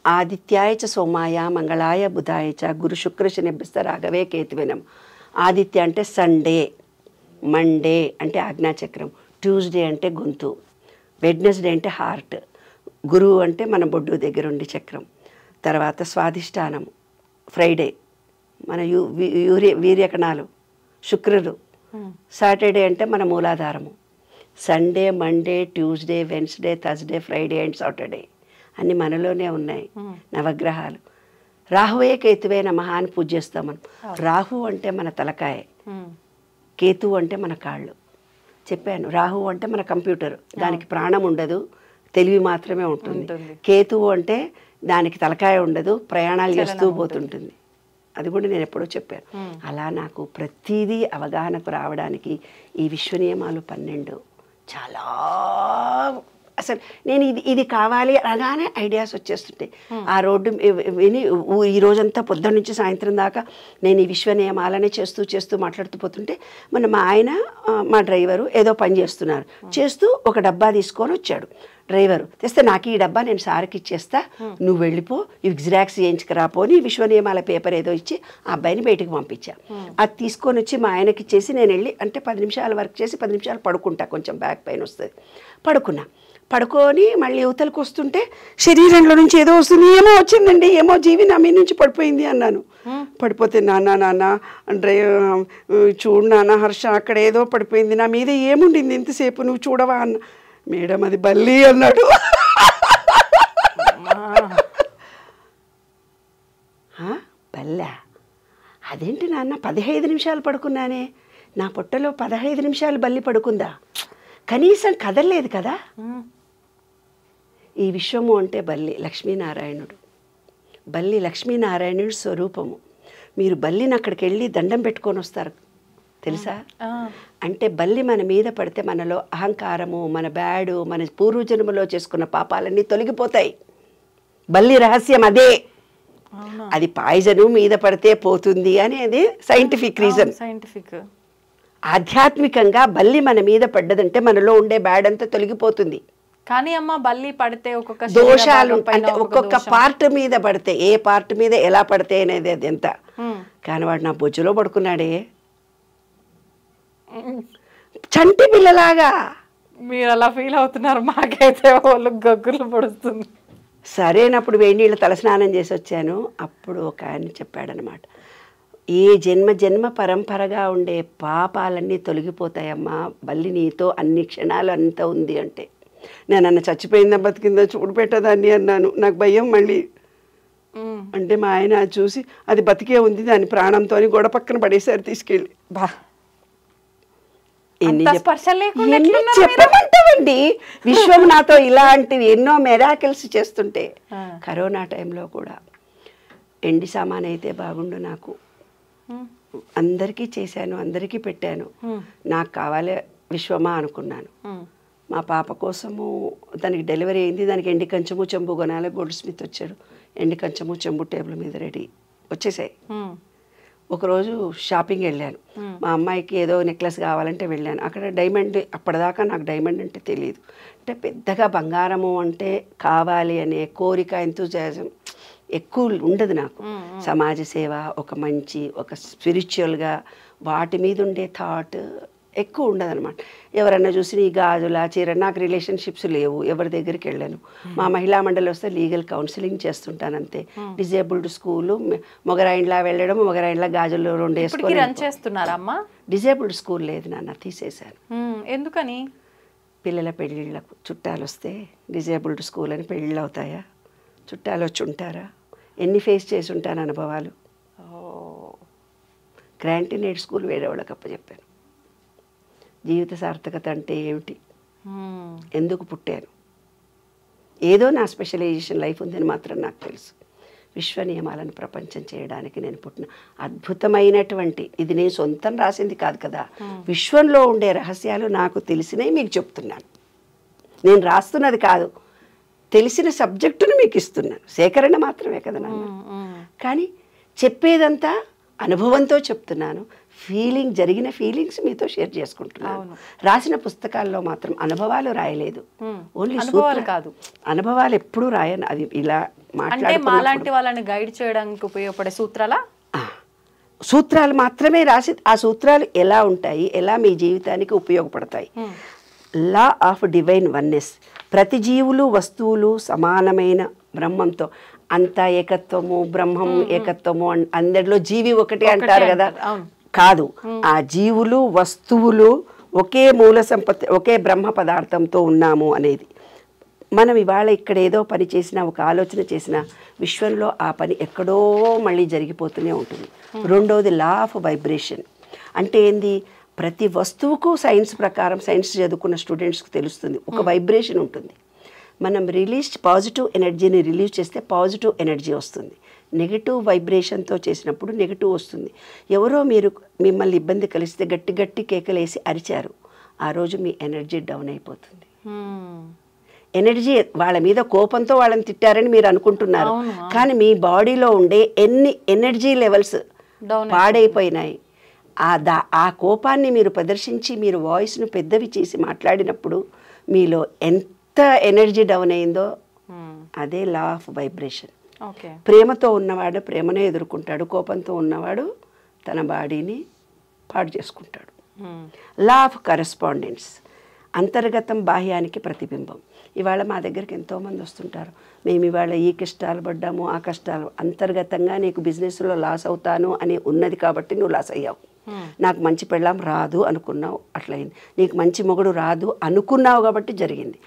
ఆదిత్యాయ చ సోమాయ మంగళాయ బుధాయ చ గురు శుక్ర శనిభ్యస్త రాఘవే కేతువినం. ఆదిత్య అంటే సండే, మండే అంటే ఆజ్ఞాచక్రం, ట్యూస్డే అంటే గొంతు, వెడ్నెస్డే అంటే హార్ట్, గురువు అంటే మన బొడ్డు దగ్గర ఉండే చక్రం, తర్వాత స్వాధిష్టానం, ఫ్రైడే మన వీర్యకణాలు, శుక్రుడు, సాటర్డే అంటే మన మూలాధారము, Sunday, Monday, Tuesday, Wednesday, Thursday, Friday and Saturday అన్ని మనలోనే ఉన్నాయి నవగ్రహాలు. రాహువే కేతువే నమః అని పూజ చేస్తాం మనం. రాహు అంటే మన తలకాయ, కేతువు అంటే మన కాళ్ళు. చెప్పాను, రాహు అంటే మన కంప్యూటర్, దానికి ప్రాణం ఉండదు, తెలివి మాత్రమే ఉంటుంది. కేతువు అంటే దానికి తలకాయ ఉండదు, ప్రయాణాలు చేస్తూ పోతుంటుంది. అది కూడా నేను ఎప్పుడో చెప్పాను. అలా నాకు ప్రతిదీ అవగాహనకు రావడానికి ఈ విశ్వ నియమాలు 12 చాలా, అసలు నేను ఇది కావాలి అనగానే ఐడియాస్ వచ్చేస్తుంటాయి. ఆ రోడ్డు విని ఈ రోజంతా పొద్దున్న నుంచి సాయంత్రం దాకా నేను ఈ విశ్వ నియమాలనే చేస్తూ మాట్లాడుతూ పోతుంటే మా ఆయన మా డ్రైవరు ఏదో పని చేస్తూ ఒక డబ్బా తీసుకొని వచ్చాడు. డ్రైవరు తెస్తే నాకు ఈ డబ్బా నేను సార్కి ఇచ్చేస్తా, నువ్వు వెళ్ళిపో, ఇవి జిరాక్స్ చేయించుకురాపోని విశ్వ నియమాల పేపర్ ఏదో ఇచ్చి ఆ అబ్బాయిని బయటకు పంపించా. అది తీసుకొని వచ్చి మా ఆయనకి ఇచ్చేసి నేను వెళ్ళి అంటే 10 నిమిషాలు వర్క్ చేసి 10 నిమిషాలు పడుకుంటా, కొంచెం బ్యాక్ పెయిన్ వస్తుంది. పడుకొని మళ్ళీ యువతలకు వస్తుంటే శరీరంలో నుంచి ఏదో వస్తుంది, ఏమో వచ్చిందండి, ఏమో జీవి నా మీ నుంచి పడిపోయింది అన్నాను. పడిపోతే నాన్న చూడు నాన్న హర్ష అక్కడ ఏదో పడిపోయింది, నా మీద ఏముండింది ఇంతసేపు నువ్వు చూడవా అన్న. మేడం అది బల్లి అన్నాడు. బల్లా? అదేంటి నాన్న 15 నిమిషాలు పడుకున్నానే, నా పొట్టలో 15 నిమిషాలు బల్లి పడుకుందా? కనీసం కదలలేదు కదా. ఈ విశ్వము అంటే బల్లి లక్ష్మీనారాయణుడు. బల్లి లక్ష్మీనారాయణుడు స్వరూపము. మీరు బల్లిని అక్కడికి వెళ్ళి దండం పెట్టుకొని వస్తారు తెలుసా. అంటే బల్లి మన మీద పడితే మనలో అహంకారము, మన బ్యాడు, మన పూర్వజన్మలో చేసుకున్న పాపాలన్నీ తొలగిపోతాయి. బల్లి రహస్యం అదే. అది పాయిజను మీద పడితే పోతుంది అనేది సైంటిఫిక్ రీజన్.
సైంటిఫిక్.
ఆధ్యాత్మికంగా బల్లి మన మీద పడ్డదంటే మనలో ఉండే బ్యాడ్ అంతా తొలగిపోతుంది.
కానీ అమ్మ బల్లి పడితే ఒక్కొక్క
దోషాలు అంటే ఒక్కొక్క పార్ట్ మీద పడితే, ఏ పార్ట్ మీద ఎలా పడితే అనేది అది ఎంత. కానీ వాడు నా బొజ్జులో పడుకున్నాడే చంటి పిల్లలాగా.
మీరు అలా ఫీల్ అవుతున్నారు, మాకైతే వాళ్ళు గగ్గులు పడుతుంది.
సరేనప్పుడు వేడి నీళ్ళు తలస్నానం చేసి వచ్చాను. అప్పుడు ఒక ఆయన చెప్పాడనమాట, ఏ జన్మ పరంపరగా ఉండే పాపాలన్నీ తొలగిపోతాయమ్మా, బల్లి నీతో అన్ని క్షణాలు అంతా ఉంది అంటే. నేను అన్న చచ్చిపోయిందా బతికిందా చూడు పెట్టదాన్ని అన్నాను. నాకు భయం మళ్ళీ. అంటే మా ఆయన చూసి అది బతికే ఉంది, దాని ప్రాణంతో గోడ పక్కన పడేసారు తీసుకెళ్ళి. చెప్పమంటావండి, విశ్వం నాతో ఇలాంటివి ఎన్నో మెరాకిల్స్ చేస్తుంటే. కరోనా టైంలో కూడా ఎండి సామాన్ అయితే బాగుండు, నాకు అందరికీ చేశాను, అందరికీ పెట్టాను. నాకు కావాలి విశ్వమా అనుకున్నాను. మా పాప కోసము దానికి డెలివరీ అయింది. దానికి ఎండి కంచము చెంబు కొనాలి. గోల్డ్ స్మిత్ వచ్చాడు. ఎండి కంచము చెంబు టేబుల్ మీద రెడీ వచ్చేసాయి. ఒకరోజు షాపింగ్ వెళ్ళాను. మా అమ్మాయికి ఏదో నెక్లెస్ కావాలంటే వెళ్ళాను. అక్కడ డైమండ్, అప్పటిదాకా నాకు డైమండ్ అంటే తెలియదు. అంటే పెద్దగా బంగారము అంటే కావాలి అనే కోరిక, ఎంతూజియాజం ఎక్కువ ఉండదు నాకు. సమాజ సేవ, ఒక మంచి, ఒక స్పిరిచువల్గా వాటి మీద ఉండే థాట్ ఎక్కువ ఉండదు అనమాట. ఎవరన్నా చూసి నీ గాజులా చీర, నాకు రిలేషన్షిప్స్ లేవు, ఎవరి దగ్గరికి వెళ్ళాను. మా మహిళా మండలి వస్తే లీగల్ కౌన్సిలింగ్ చేస్తుంటాను అంతే. డిజేబుల్డ్ స్కూలు, మొగరాయిండ్లా వెళ్ళడం, మొగరాయిండ్లా గాజులు 2 వేసుకొని
రన్ చేస్తున్నారమ్మా.
డిజేబుల్డ్ స్కూల్ లేదు నాన్న, తీసేశాను.
ఎందుకని?
పిల్లల పెళ్ళిళ్ళకు చుట్టాలు వస్తే డిజేబుల్డ్ స్కూల్ అని పెళ్ళిళ్ళు అవుతాయా? చుట్టాలు వచ్చి ఉంటారా? ఎన్ని ఫేస్ చేసి ఉంటాను అనుభవాలు. గ్రాంటీనేడ్ స్కూల్ వేరే వాళ్ళకి అప్పచెప్పాను. జీవిత సార్థకత అంటే ఏమిటి, ఎందుకు పుట్టాను, ఏదో నా స్పెషలైజేషన్ లైఫ్ ఉందని మాత్రం నాకు తెలుసు. విశ్వ నియమాలను ప్రపంచం చేయడానికి నేను పుట్టిన అద్భుతమైనటువంటి, ఇది నేను సొంతం రాసింది కాదు కదా, విశ్వంలో ఉండే రహస్యాలు నాకు తెలిసినవి మీకు చెప్తున్నాను. నేను రాస్తున్నది కాదు, తెలిసిన సబ్జెక్టును మీకు ఇస్తున్నాను. సేకరణ మాత్రమే కదా నాన్న. కానీ చెప్పేదంతా అనుభవంతో చెప్తున్నాను. జరిగిన ఫీలింగ్స్ మీతో షేర్ చేసుకుంటున్నాను. రాసిన పుస్తకాల్లో మాత్రం అనుభవాలు రాయలేదు. ఓన్లీ
అనుభవాలు కాదు,
అనుభవాలు ఎప్పుడూ రాయను. అది ఇలా
మాలాంటి వాళ్ళని గైడ్ చేయడానికి ఉపయోగపడే
సూత్రాలు మాత్రమే రాసి, ఆ సూత్రాలు ఎలా ఉంటాయి, ఎలా మీ జీవితానికి ఉపయోగపడతాయి. Law of divine oneness. ప్రతి జీవులు వస్తువులు సమానమైన బ్రహ్మంతో, అంతా ఏకత్వము, బ్రహ్మం ఏకత్వము, అందరిలో జీవి ఒకటి అంటారు కదా. కాదు, ఆ జీవులు వస్తువులు ఒకే మూల సంపత్తి, ఒకే బ్రహ్మ పదార్థంతో ఉన్నాము అనేది. మనం ఇవాళ ఇక్కడ ఏదో పని చేసినా, ఒక ఆలోచన చేసినా, విశ్వంలో ఆ పని ఎక్కడో మళ్ళీ జరిగిపోతూనే ఉంటుంది. రెండోది లా ఆఫ్ వైబ్రేషన్. అంటే ఏంది, ప్రతి వస్తువుకు సైన్స్ ప్రకారం, సైన్స్ చదువుకున్న స్టూడెంట్స్కి తెలుస్తుంది, ఒక వైబ్రేషన్ ఉంటుంది. మనం పాజిటివ్ ఎనర్జీని రిలీజ్ చేస్తే పాజిటివ్ ఎనర్జీ వస్తుంది. నెగిటివ్ వైబ్రేషన్తో చేసినప్పుడు నెగిటివ్ వస్తుంది. ఎవరో మిమ్మల్ని ఇబ్బంది కలిస్తే గట్టి గట్టి కేకలేసి అరిచారు, ఆ రోజు మీ ఎనర్జీ డౌన్ అయిపోతుంది. ఎనర్జీ, వాళ్ళ మీద కోపంతో వాళ్ళని తిట్టారని మీరు అనుకుంటున్నారు, కానీ మీ బాడీలో ఉండే ఎన్ని ఎనర్జీ లెవెల్స్ పాడైపోయినాయి. ఆ కోపాన్ని మీరు ప్రదర్శించి, మీరు వాయిస్ను పెద్దవి చేసి మాట్లాడినప్పుడు మీలో ఎంత ఎనర్జీ డౌన్ అయిందో అదే లా ఆఫ్ వైబ్రేషన్. ప్రేమతో ఉన్నవాడు ప్రేమనే ఎదుర్కొంటాడు, కోపంతో ఉన్నవాడు తన బాడీని పాడు చేసుకుంటాడు. Law of correspondence. అంతర్గతం బాహ్యానికి ప్రతిబింబం. ఇవాళ మా దగ్గరికి ఎంతోమంది వస్తుంటారు, మేము ఇవాళ ఈ కష్టాలు పడ్డాము, ఆ కష్టాలు, అంతర్గతంగా నీకు బిజినెస్లో లాస్ అవుతాను అని ఉన్నది కాబట్టి నువ్వు లాస్ అయ్యావు. నాకు మంచి పెళ్ళాం రాదు అనుకున్నావు, అట్లయింది. నీకు మంచి మొగుడు రాదు అనుకున్నావు కాబట్టి జరిగింది.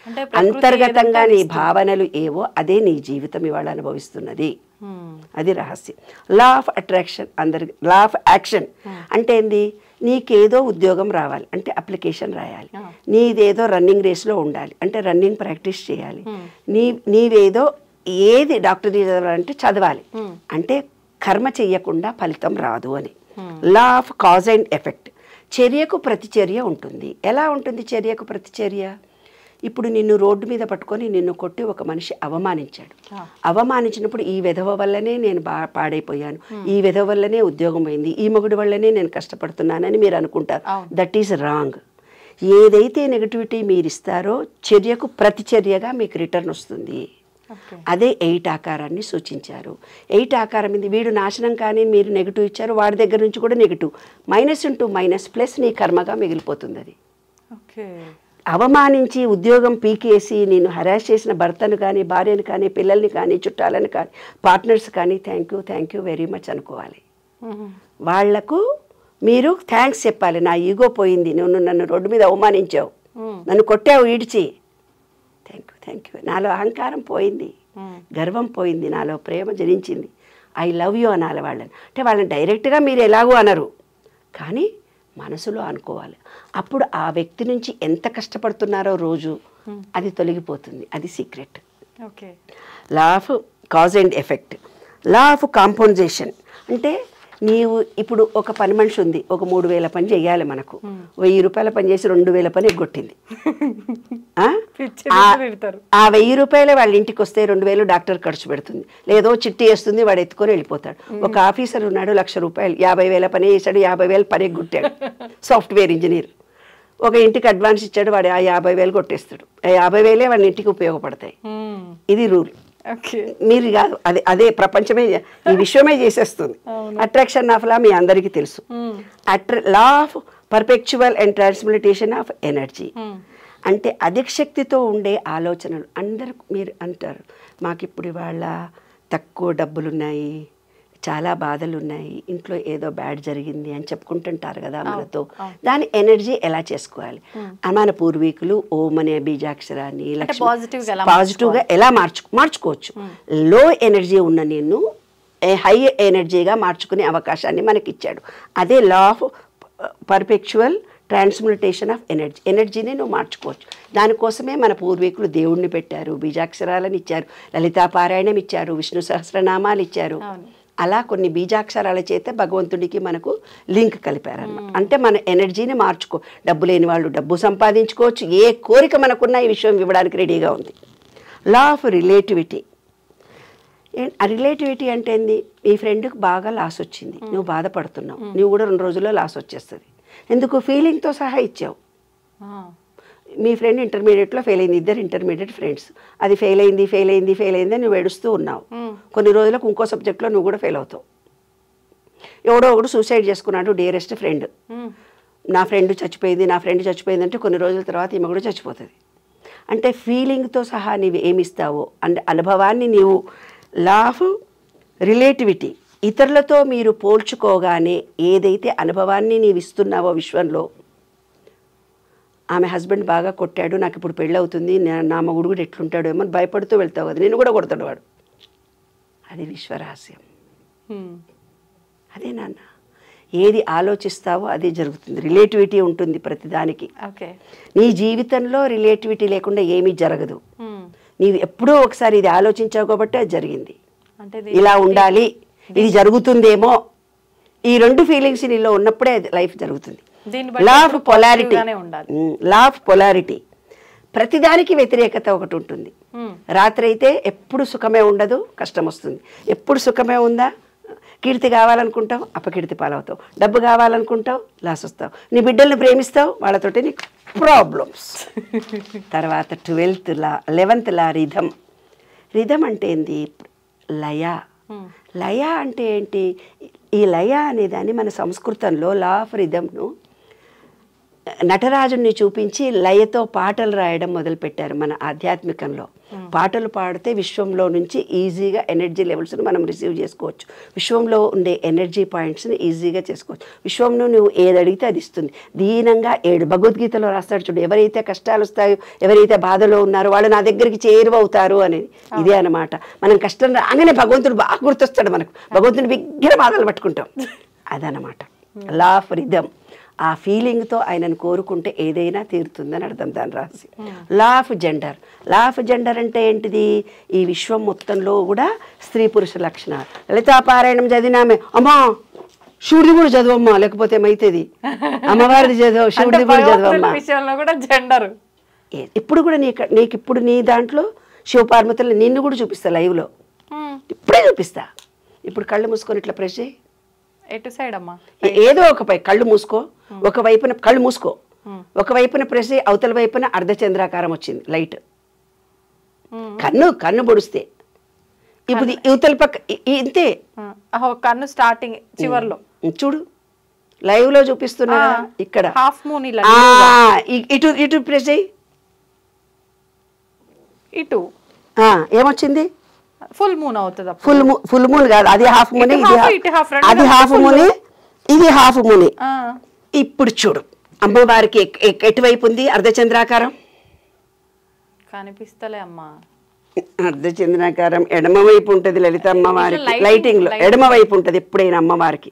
అంతర్గతంగా నీ భావనలు ఏవో అదే నీ జీవితం ఇవాళ అనుభవిస్తున్నది. అది రహస్యం. లా ఆఫ్ అట్రాక్షన్ అందరికి, లా ఆఫ్ యాక్షన్ అంటే ఏంది, నీకేదో ఉద్యోగం రావాలి అంటే అప్లికేషన్ రాయాలి, నీదేదో రన్నింగ్ రేస్లో ఉండాలి అంటే రన్నింగ్ ప్రాక్టీస్ చేయాలి, నీవేదో ఏది డాక్టర్ చదవాలంటే చదవాలి, అంటే కర్మ చెయ్యకుండా ఫలితం రాదు అని. Law of cause and effect, చర్యకు ప్రతిచర్య ఉంటుంది. ఎలా ఉంటుంది చర్యకు ప్రతిచర్య? ఇప్పుడు నిన్ను రోడ్డు మీద పట్టుకొని నిన్ను కొట్టి ఒక మనిషి అవమానించాడు. అవమానించినప్పుడు ఈ విధవ వల్లనే నేను పాడైపోయాను, ఈ విధవ వల్లనే ఉద్యోగం పోయింది, ఈ మొగుడు వల్లనే నేను కష్టపడుతున్నానని మీరు అనుకుంటారు. That is wrong. ఏదైతే నెగటివిటీ మీరు ఇస్తారో చర్యకు ప్రతిచర్యగా మీకు రిటర్న్ వస్తుంది. అదే 8 ఆకారాన్ని సూచించారు. 8 ఆకారం ఇది, వీడు నాశనం కానీ మీరు నెగిటివ్ ఇచ్చారు, వాడి దగ్గర నుంచి కూడా negative, minus into minus plus నీ కర్మగా మిగిలిపోతుంది. అది అవమానించి ఉద్యోగం పీకేసి నేను హరాస్ చేసిన భర్తను కానీ, భార్యను కానీ, పిల్లల్ని కానీ, చుట్టాలను కానీ, పార్ట్నర్స్ కానీ థ్యాంక్ యూ వెరీ మచ్ అనుకోవాలి. వాళ్లకు మీరు థ్యాంక్స్ చెప్పాలి. నా ఈగో పోయింది, నువ్వు నన్ను రోడ్డు మీద అవమానించావు, నన్ను కొట్టావు ఈడ్చి, థ్యాంక్ యూ. నాలో అహంకారం పోయింది, గర్వం పోయింది, నాలో ప్రేమ జనించింది, ఐ లవ్ యూ అనాలి వాళ్ళని. అంటే వాళ్ళని డైరెక్ట్గా మీరు ఎలాగూ అనరు, కానీ మనసులో అనుకోవాలి. అప్పుడు ఆ వ్యక్తి నుంచి ఎంత కష్టపడుతున్నారో రోజు అది తొలగిపోతుంది. అది secret. Law of cause and effect. Law of compensation అంటే నీవు ఇప్పుడు ఒక పని మనిషి ఉంది, ఒక 3,000 పని చేయాలి, మనకు 1,000 రూపాయల పని చేసి 2,000 పని ఎగ్గొట్టింది. ఆ 1,000 రూపాయలే వాళ్ళ ఇంటికి వస్తే 2,000 డాక్టర్ ఖర్చు పెడుతుంది, లేదో చిట్టి వేస్తుంది, వాడు ఎత్తుకొని వెళ్ళిపోతాడు. ఒక ఆఫీసర్ ఉన్నాడు, 1,00,000 రూపాయలు 50,000 పని చేశాడు, 50,000 పని ఎగ్గొట్టాడు, సాఫ్ట్వేర్ ఇంజనీర్. ఒక ఇంటికి అడ్వాన్స్ ఇచ్చాడు, వాడు ఆ 50,000 కొట్టేస్తాడు. 50,000 వాడి ఇంటికి ఉపయోగపడతాయి. ఇది రూల్. మీరు కాదు, అదే ప్రపంచమే, ఈ విశ్వమే చేసేస్తుంది. అట్రాక్షన్ ఆఫ్ లా మీ అందరికీ తెలుసు. Law of perpetual and transmutation of energy అంటే అధిక శక్తితో ఉండే ఆలోచనలు. అందరు మీరు అంటారు, మాకు ఇప్పుడు ఇవాళ తక్కువ డబ్బులున్నాయి, చాలా బాధలు ఉన్నాయి, ఇంట్లో ఏదో బ్యాడ్ జరిగింది అని చెప్పుకుంటుంటారు కదా మనతో. దాని ఎనర్జీ ఎలా చేసుకోవాలి? మన పూర్వీకులు ఓం అనే బీజాక్షరాన్ని పాజిటివ్గా ఎలా మార్చుకోవచ్చు. లో ఎనర్జీ ఉన్న నేను హై ఎనర్జీగా మార్చుకునే అవకాశాన్ని మనకి ఇచ్చాడు. అదే law of perpetual transmutation of ఎనర్జీని నువ్వు మార్చుకోవచ్చు. దానికోసమే మన పూర్వీకులు దేవుణ్ణి పెట్టారు, బీజాక్షరాలను ఇచ్చారు, లలితాపారాయణం ఇచ్చారు, విష్ణు సహస్రనామాలు ఇచ్చారు. అలా కొన్ని బీజాక్షరాల చేత భగవంతుడికి మనకు లింక్ కలిపారన్నమాట. అంటే మన ఎనర్జీని మార్చుకో. డబ్బు లేని వాళ్ళు డబ్బు సంపాదించుకోవచ్చు, ఏ కోరిక మనకున్న ఈ విషయం ఇవ్వడానికి రెడీగా ఉంది. Law of relativity. రిలేటివిటీ అంటే ఏంది? మీ ఫ్రెండ్కి బాగా లాస్ వచ్చింది, నువ్వు బాధపడుతున్నావు, నువ్వు కూడా 2 రోజుల్లో లాస్ వచ్చేస్తుంది. ఎందుకు? ఫీలింగ్తో సహా ఇచ్చావు. మీ ఫ్రెండ్ ఇంటర్మీడియట్లో ఫెయిల్ అయింది, ఇద్దరు ఇంటర్మీడియట్ ఫ్రెండ్స్, అది ఫెయిల్ అయింది నువ్వు ఏడుస్తూ ఉన్నావు. కొన్ని రోజులకు ఇంకో సబ్జెక్ట్లో నువ్వు కూడా ఫెయిల్ అవుతావు. ఎవడో ఒకడు సూసైడ్ చేసుకున్నాడు, డియరెస్ట్ ఫ్రెండ్, నా ఫ్రెండ్ చచ్చిపోయింది అంటే కొన్ని రోజుల తర్వాత ఈమె కూడా చచ్చిపోతుంది. అంటే ఫీలింగ్తో సహా నీవు ఏమిస్తావో అంటే అనుభవాన్ని నీవు. లా ఆఫ్ రిలేటివిటీ, ఇతరులతో మీరు పోల్చుకోగానే ఏదైతే అనుభవాన్ని నీవు ఇస్తున్నావో విశ్వంలో, ఆమె హస్బెండ్ బాగా కొట్టాడు, నాకు ఇప్పుడు పెళ్ళి అవుతుంది, నా మగుడు కూడా ఎట్లుంటాడో ఏమో భయపడుతూ వెళ్తావు కదా, నేను కూడా కొడతాడు వాడు. అది విశ్వరహస్యం. అదే నాన్న, ఏది ఆలోచిస్తావో అదే జరుగుతుంది. రిలేటివిటీ ఉంటుంది ప్రతిదానికి. నీ జీవితంలో రిలేటివిటీ లేకుండా ఏమీ జరగదు. నీవు ఎప్పుడో ఒకసారి ఇది ఆలోచించావు కాబట్టి అది జరిగింది. ఇలా ఉండాలి, ఇది జరుగుతుందేమో, ఈ 2 ఫీలింగ్స్ నీలో ఉన్నప్పుడే లైఫ్ జరుగుతుంది. Law of polarity. Law of polarity, ప్రతిదానికి వ్యతిరేకత ఒకటి ఉంటుంది. రాత్రి అయితే ఎప్పుడు సుఖమే ఉండదు, కష్టం వస్తుంది. ఎప్పుడు సుఖమే ఉందా, కీర్తి కావాలనుకుంటావు, అపకీర్తి పాలవుతావు. డబ్బు కావాలనుకుంటావు, లాస్ వస్తావు. నీ బిడ్డల్ని ప్రేమిస్తావు, వాళ్ళతోటి నీకు ప్రాబ్లమ్స్. తర్వాత 11th లా రిధం. రిధం అంటే ఏంది? లయ. లయ అంటే ఏంటి? ఈ లయ అనేదాన్ని మన సంస్కృతంలో లా ఆఫ్ రిధంను నటరాజుని చూపించి లయతో పాటలు రాయడం మొదలుపెట్టారు మన ఆధ్యాత్మికంలో. పాటలు పాడితే విశ్వంలో నుంచి ఈజీగా ఎనర్జీ లెవెల్స్ని మనం రిసీవ్ చేసుకోవచ్చు. విశ్వంలో ఉండే ఎనర్జీ పాయింట్స్ని ఈజీగా చేసుకోవచ్చు. విశ్వంలో నువ్వు ఏది అడిగితే అది ఇస్తుంది. దీనంగా 7 భగవద్గీతలో రాస్తాడు చూడు, ఎవరైతే కష్టాలు వస్తాయో, ఎవరైతే బాధలో ఉన్నారో వాళ్ళు నా దగ్గరికి చేరువవుతారు అనేది. ఇదే అన్నమాట. మనం కష్టం రాగానే భగవంతుడు బాగా గుర్తొస్తాడు మనకు. భగవంతుని బిగ్గర బాధలు పట్టుకుంటాం. అదనమాట లా ఆఫ్ రిథమ్. ఆ ఫీలింగ్తో ఆయనను కోరుకుంటే ఏదైనా తీరుతుందని అర్థం దాని రాసి. Law of gender. Law of gender అంటే ఏంటిది? ఈ విశ్వం మొత్తంలో కూడా స్త్రీ పురుష లక్షణాలు. లలితాపారాయణం చదివినామే, అమ్మా శివుడిది కూడా చదవమ్మా, లేకపోతే ఏమైతుంది, అమ్మవారిది చదవ, శివుడిది కూడా చదవమ్మా.
విషయంలో కూడా జెండర్.
ఇప్పుడు కూడా నీకు ఇప్పుడు నీ దాంట్లో శివపార్వతులు నిన్ను కూడా చూపిస్తా లైవ్లో. ఇప్పుడే చూపిస్తా. ఇప్పుడు కళ్ళు మూసుకొని ఇట్లా ప్రెస్ చేయి.
ఎటు సైడ్ అమ్మా?
ఏదో ఒక పై కళ్ళు మూసుకో, ఒక వైపున కళ్ళు మూసుకో, ఒక వైపున ప్రెస్ చేయి, అవతల వైపున అర్ధచంద్రాకారం వచ్చింది లైట్. కన్ను పొడిస్తే ఇప్పుడు యువతల పక్క ఇంతే.
కన్ను స్టార్టింగ్ చివర్లో
చూడు, లైవ్ లో చూపిస్తున్నా ఇక్కడ.
హాఫ్ మూన్ ఇలా
ఇటు ఇటు ప్రెస్ చేయి.
ఇటు
ఏమొచ్చింది?
ఫుల్ మూన్ అవుతుంది.
ఫుల్ మూన్ కాదు, అది హాఫ్ మూన్, అది హాఫ్ మూన్, ఇది హాఫ్ మూన్. ఇప్పుడు చూడు అమ్మవారికి ఎటువైపు ఉంది అర్ధచంద్రాకారం?
కనిపిస్తలే అమ్మా.
అర్ధచంద్రాకారం ఎడమ వైపు ఉంటది లలిత అమ్మవారికి. లైటింగ్ లో ఎడమ వైపు ఉంటది ఎప్పుడైనా అమ్మవారికి.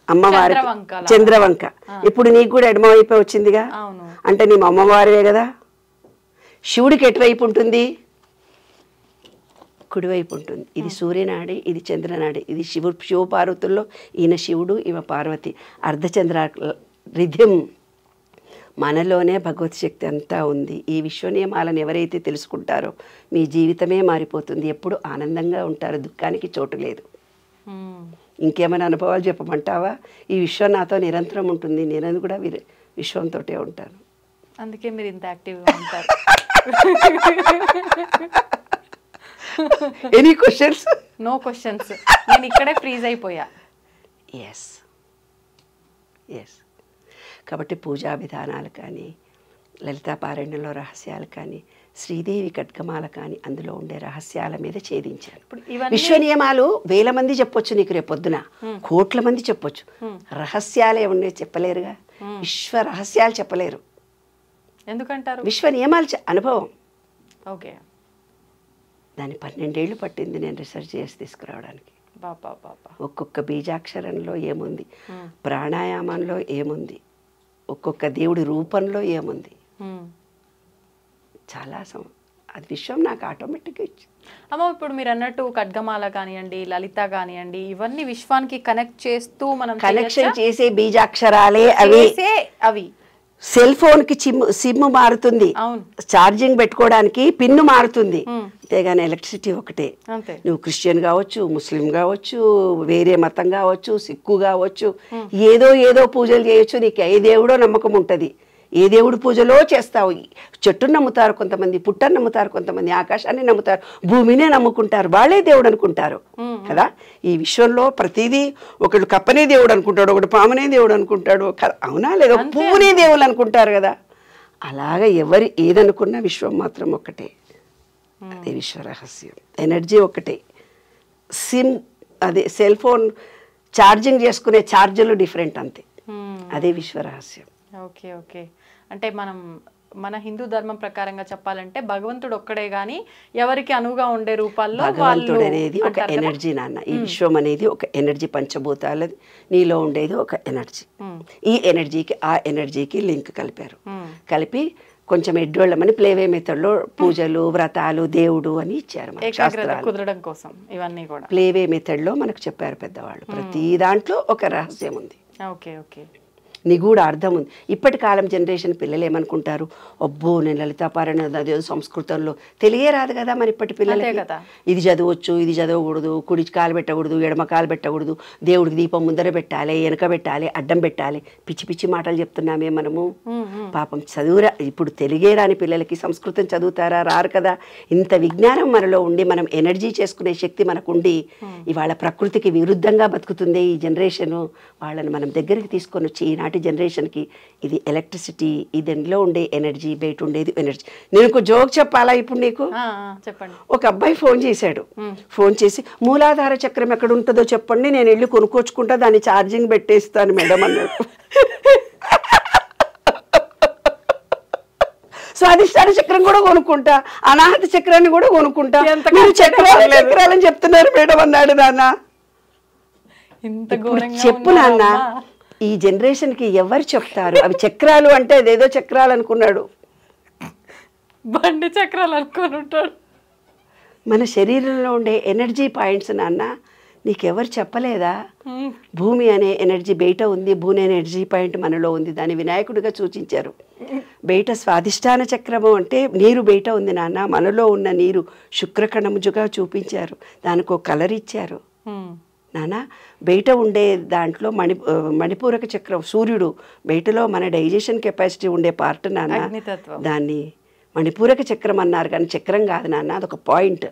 అమ్మవారికి చంద్రవంక. ఇప్పుడు నీకు కూడా ఎడమ వైపే వచ్చిందిగా, అంటే నీ అమ్మవారివే కదా. శివుడికి ఎటువైపు ఉంటుంది? కుడివైపు ఉంటుంది. ఇది సూర్యనాడి, ఇది చంద్రనాడి. ఇది శివపార్వతుల్లో ఈయన శివుడు, ఈమె పార్వతి. అర్ధచంద్ర రిథం. మనలోనే భగవత్ శక్తి అంతా ఉంది. ఈ విశ్వనియమాలను ఎవరైతే తెలుసుకుంటారో మీ జీవితమే మారిపోతుంది. ఎప్పుడు ఆనందంగా ఉంటారు, దుఃఖానికి చోటు లేదు. ఇంకేమైనా అనుభవాలు చెప్పమంటావా? ఈ విశ్వం నాతో నిరంతరం ఉంటుంది. నేను కూడా విశ్వంతో ఉంటాను.
అందుకే మీరు ఇంత యాక్టివ్గా ఉంటారు.
Any questions?
No questions. నేను ఇక్కడే ఫ్రీజ్ అయిపోయా.
Yes yes. కాబట్టి పూజా విధానాలు కానీ, లలితాపారాయణంలో రహస్యాలు కానీ, శ్రీదేవి ఖడ్గమాల కానీ, అందులో ఉండే రహస్యాల మీద ఛేదించాను. విశ్వ నియమాలు 1000 మంది చెప్పొచ్చు నీకు, రేపొద్దున కోట్ల మంది చెప్పొచ్చు. రహస్యాలే ఉండే చెప్పలేరుగా. విశ్వ రహస్యాలు చెప్పలేరు.
ఎందుకంటారు?
విశ్వ నియమాలు అనుభవం.
ఓకే.
దాన్ని 12 ఏళ్ళు పట్టింది నేను రీసెర్చ్ చేసి తీసుకురావడానికి. ఒక్కొక్క బీజాక్షరంలో ఏముంది, ప్రాణాయామంలో ఏముంది, ఒక్కొక్క దేవుడి రూపంలో ఏముంది, చాలా అది విశ్వం నాకు ఆటోమేటిక్గా ఇచ్చింది.
అమ్మ ఇప్పుడు మీరు అన్నట్టు ఖడ్గమాల కానివ్వండి, లలిత కానివ్వండి, ఇవన్నీ విశ్వానికి కనెక్ట్ చేస్తూ మనం
కనెక్షన్ చేసే బీజాక్షరాలే
అవి.
సెల్ ఫోన్ కి సిమ్ మారుతుంది, ఛార్జింగ్ పెట్టుకోవడానికి పిన్ను మారుతుంది, అంతేగాని ఎలక్ట్రిసిటీ ఒకటే. నువ్వు క్రిస్టియన్ కావచ్చు, ముస్లిం కావచ్చు, వేరే మతం కావచ్చు, సిక్కు కావచ్చు, ఏదో పూజలు చేయొచ్చు. నీకు ఏ దేవుడో నమ్మకం ఉంటుంది, ఏ దేవుడు పూజలో చేస్తావు. చెట్టును నమ్ముతారు కొంతమంది, పుట్టను నమ్ముతారు కొంతమంది, ఆకాశాన్ని నమ్ముతారు, భూమినే నమ్ముకుంటారు, వాళ్ళే దేవుడు అనుకుంటారు కదా. ఈ విశ్వంలో ప్రతిదీ ఒకడు కప్పనే దేవుడు అనుకుంటాడు, ఒకడు పామునే దేవుడు అనుకుంటాడు, అవునా లేదా? పువ్వునే దేవుడు అనుకుంటారు కదా. అలాగా ఎవరు ఏదనుకున్నా విశ్వం మాత్రం ఒకటే. అదే విశ్వ రహస్యం. ఎనర్జీ ఒకటే. సిమ్ అదే సెల్ ఫోన్ ఛార్జింగ్ చేసుకునే ఛార్జర్లు డిఫరెంట్, అంతే. అదే విశ్వ రహస్యం.
Okay okay. అంటే మన హిందూ ధర్మం ప్రకారంగా చెప్పాలంటే భగవంతుడు ఒక్కడే గాని ఎవరికి అనువుగా ఉండే రూపాల్లో
భగవంతుడు అనేది ఒక ఎనర్జీ నాన్న. ఈ విశ్వం అనేది ఒక ఎనర్జీ, పంచభూతాలది. నీలో ఉండేది ఒక ఎనర్జీ. ఈ ఎనర్జీకి ఆ ఎనర్జీకి లింక్ కలిపారు. కలిపి కొంచెం ఎడ్డోళ్ళమని ప్లేవే మెథడ్లో పూజలు, వ్రతాలు, దేవుడు అని ఇచ్చారు
కుదరడం కోసం. ఇవన్నీ కూడా
ప్లేవే మెథడ్లో మనకు చెప్పారు పెద్దవాళ్ళు. ప్రతి దాంట్లో ఒక రహస్యం ఉంది.
Okay okay.
నిగూఢ అర్థం ఉంది. ఇప్పటి కాలం జనరేషన్ పిల్లలు ఏమనుకుంటారు, అబ్బో నేను లలితాపారాయణ అదేదో సంస్కృతంలో తెలియరాదు కదా మరి ఇప్పటి పిల్లలకి. ఇది చదవచ్చు, ఇది చదవకూడదు, కుడి కాలు పెట్టకూడదు, ఎడమ కాలు పెట్టకూడదు, దేవుడికి దీపం ముందర పెట్టాలి, వెనక పెట్టాలి, అడ్డం పెట్టాలి, పిచ్చి పిచ్చి మాటలు చెప్తున్నామే మనము. పాపం చదువురా, ఇప్పుడు తెలుగే రాని పిల్లలకి సంస్కృతం చదువుతారా? రారు కదా. ఇంత విజ్ఞానం మనలో ఉండి మనం ఎనర్జీ చేసుకునే శక్తి మనకు ఉండి ఇవాళ ప్రకృతికి విరుద్ధంగా బతుకుతుంది ఈ జనరేషను. వాళ్ళని మనం దగ్గరికి తీసుకొని వచ్చి ఈనాటి ఈనాటి జనరేషన్కి ఇది ఎలక్ట్రిసిటీ, ఇది ఇంట్లో ఉండే ఎనర్జీ, బయట ఉండేది ఎనర్జీ. నేను ఒక జోక్ చెప్పాలా ఇప్పుడు నీకు?
చెప్పండి.
ఒక అబ్బాయి ఫోన్ చేశాడు. ఫోన్ చేసి మూలాధార చక్రం ఎక్కడ ఉంటుందో చెప్పండి, నేను వెళ్ళి కొనుక్కొచ్చుకుంటా, దాన్ని ఛార్జింగ్ పెట్టేస్తాను మేడం అన్నాడు. స్వాధిష్టాన చక్రం కూడా కొనుక్కుంటా, అనాహత చక్రాన్ని కూడా కొనుక్కుంటా, మీరు చక్రాలని చెప్తున్నారు మేడం అన్నాడు. నాన్న చెప్పు నాన్న, ఈ జనరేషన్కి ఎవరు చెప్తారు? అవి చక్రాలు అంటే అదేదో చక్రాలు అనుకున్నాడు,
బండి చక్రాలు అనుకుని ఉంటాడు.
మన శరీరంలో ఉండే ఎనర్జీ పాయింట్స్ నాన్న నీకెవరు చెప్పలేదా? భూమి అనే ఎనర్జీ బయట ఉంది, భూమి అనే ఎనర్జీ పాయింట్ మనలో ఉంది, దాన్ని వినాయకుడిగా సూచించారు. బయట స్వాధిష్టాన చక్రము అంటే నీరు బయట ఉంది నాన్న, మనలో ఉన్న నీరు శుక్రకణముజుగా చూపించారు, దానికి ఒక కలర్ ఇచ్చారు నాన్న. బయట ఉండే దాంట్లో మణిపూరక చక్రం సూర్యుడు, బయటలో మన డైజెషన్ కెపాసిటీ ఉండే పార్ట్ నాన్న, దాన్ని మణిపూరక చక్రం అన్నారు కానీ చక్రం కాదు నాన్న, అదొక పాయింట్.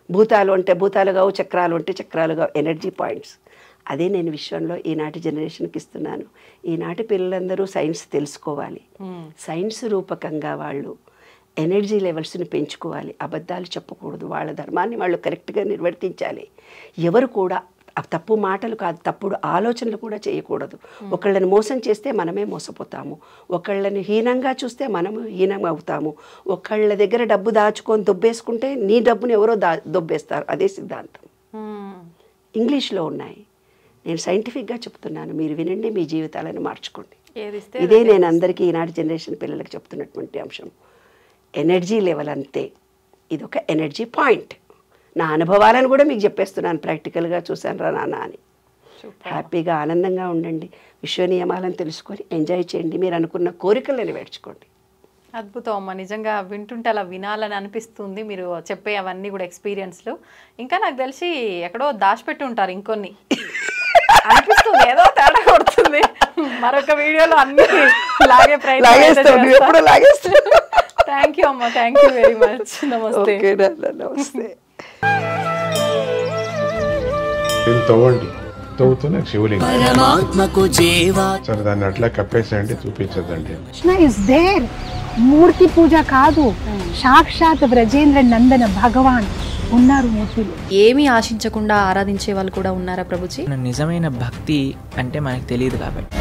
భూతాలు అంటే భూతాలు కావు, చక్రాలు అంటే చక్రాలు కావు, ఎనర్జీ పాయింట్స్. అదే నేను విశ్వంలో ఈనాటి జనరేషన్కి ఇస్తున్నాను. ఈనాటి పిల్లలందరూ సైన్స్ తెలుసుకోవాలి, సైన్స్ రూపకంగా వాళ్ళు ఎనర్జీ లెవెల్స్ని పెంచుకోవాలి, అబద్ధాలు చెప్పకూడదు, వాళ్ళ ధర్మాన్ని వాళ్ళు కరెక్ట్గా నిర్వర్తించాలి. ఎవరు కూడా తప్పు మాటలు కాదు, తప్పుడు ఆలోచనలు కూడా చేయకూడదు. ఒకళ్ళని మోసం చేస్తే మనమే మోసపోతాము, ఒకళ్ళని హీనంగా చూస్తే మనము హీనం అవుతాము, ఒకళ్ళ దగ్గర డబ్బు దాచుకొని దొబ్బేసుకుంటే నీ డబ్బుని ఎవరో దొబ్బేస్తారు. అదే సిద్ధాంతం ఇంగ్లీష్లో ఉన్నాయి. నేను సైంటిఫిక్గా చెప్తున్నాను, మీరు వినండి, మీ జీవితాలను మార్చుకోండి. ఇదే నేను అందరికీ ఈనాటి జనరేషన్ పిల్లలకు చెప్తున్నటువంటి అంశం. ఎనర్జీ లెవెల్ అంతే, ఇదొక ఎనర్జీ పాయింట్. నా అనుభవాలను కూడా మీకు చెప్పేస్తున్నాను, ప్రాక్టికల్గా చూశాను రా నాన్న అని. హ్యాపీగా ఆనందంగా ఉండండి, విశ్వ నియమాలను తెలుసుకొని ఎంజాయ్ చేయండి, మీరు అనుకున్న కోరికలు నెరవేర్చుకోండి.
అద్భుతం అమ్మ, నిజంగా వింటుంటే అలా వినాలని అనిపిస్తుంది మీరు చెప్పే అవన్నీ కూడా ఎక్స్పీరియన్స్లు. ఇంకా నాకు తెలిసి ఎక్కడో దాచిపెట్టి ఉంటారు ఇంకొన్ని అనిపిస్తుంది, ఏదో తేడా కొడుతుంది. మరొక వీడియోలో అన్ని లాగే ప్రయత్నం. థ్యాంక్ యూ అమ్మ, థ్యాంక్ యూ వెరీ మచ్. నమస్తే.
నమస్తే.
తవ్వండి, తవ్వుతున్న శివలింగం సరే దాన్ని అట్లా కప్పేసేయండి, చూపించదండి.
కృష్ణ ఇస్ దేర్, మూర్తి పూజ కాదు, సాక్షాత్ బ్రజేంద్ర నందన భగవాన్ ఉన్నారు మూర్తిలో.
ఏమీ ఆశించకుండా ఆరాధించే వాళ్ళు కూడా ఉన్నారా ప్రభుజీ?
నిజమైన భక్తి అంటే మనకు తెలియదు కాబట్టి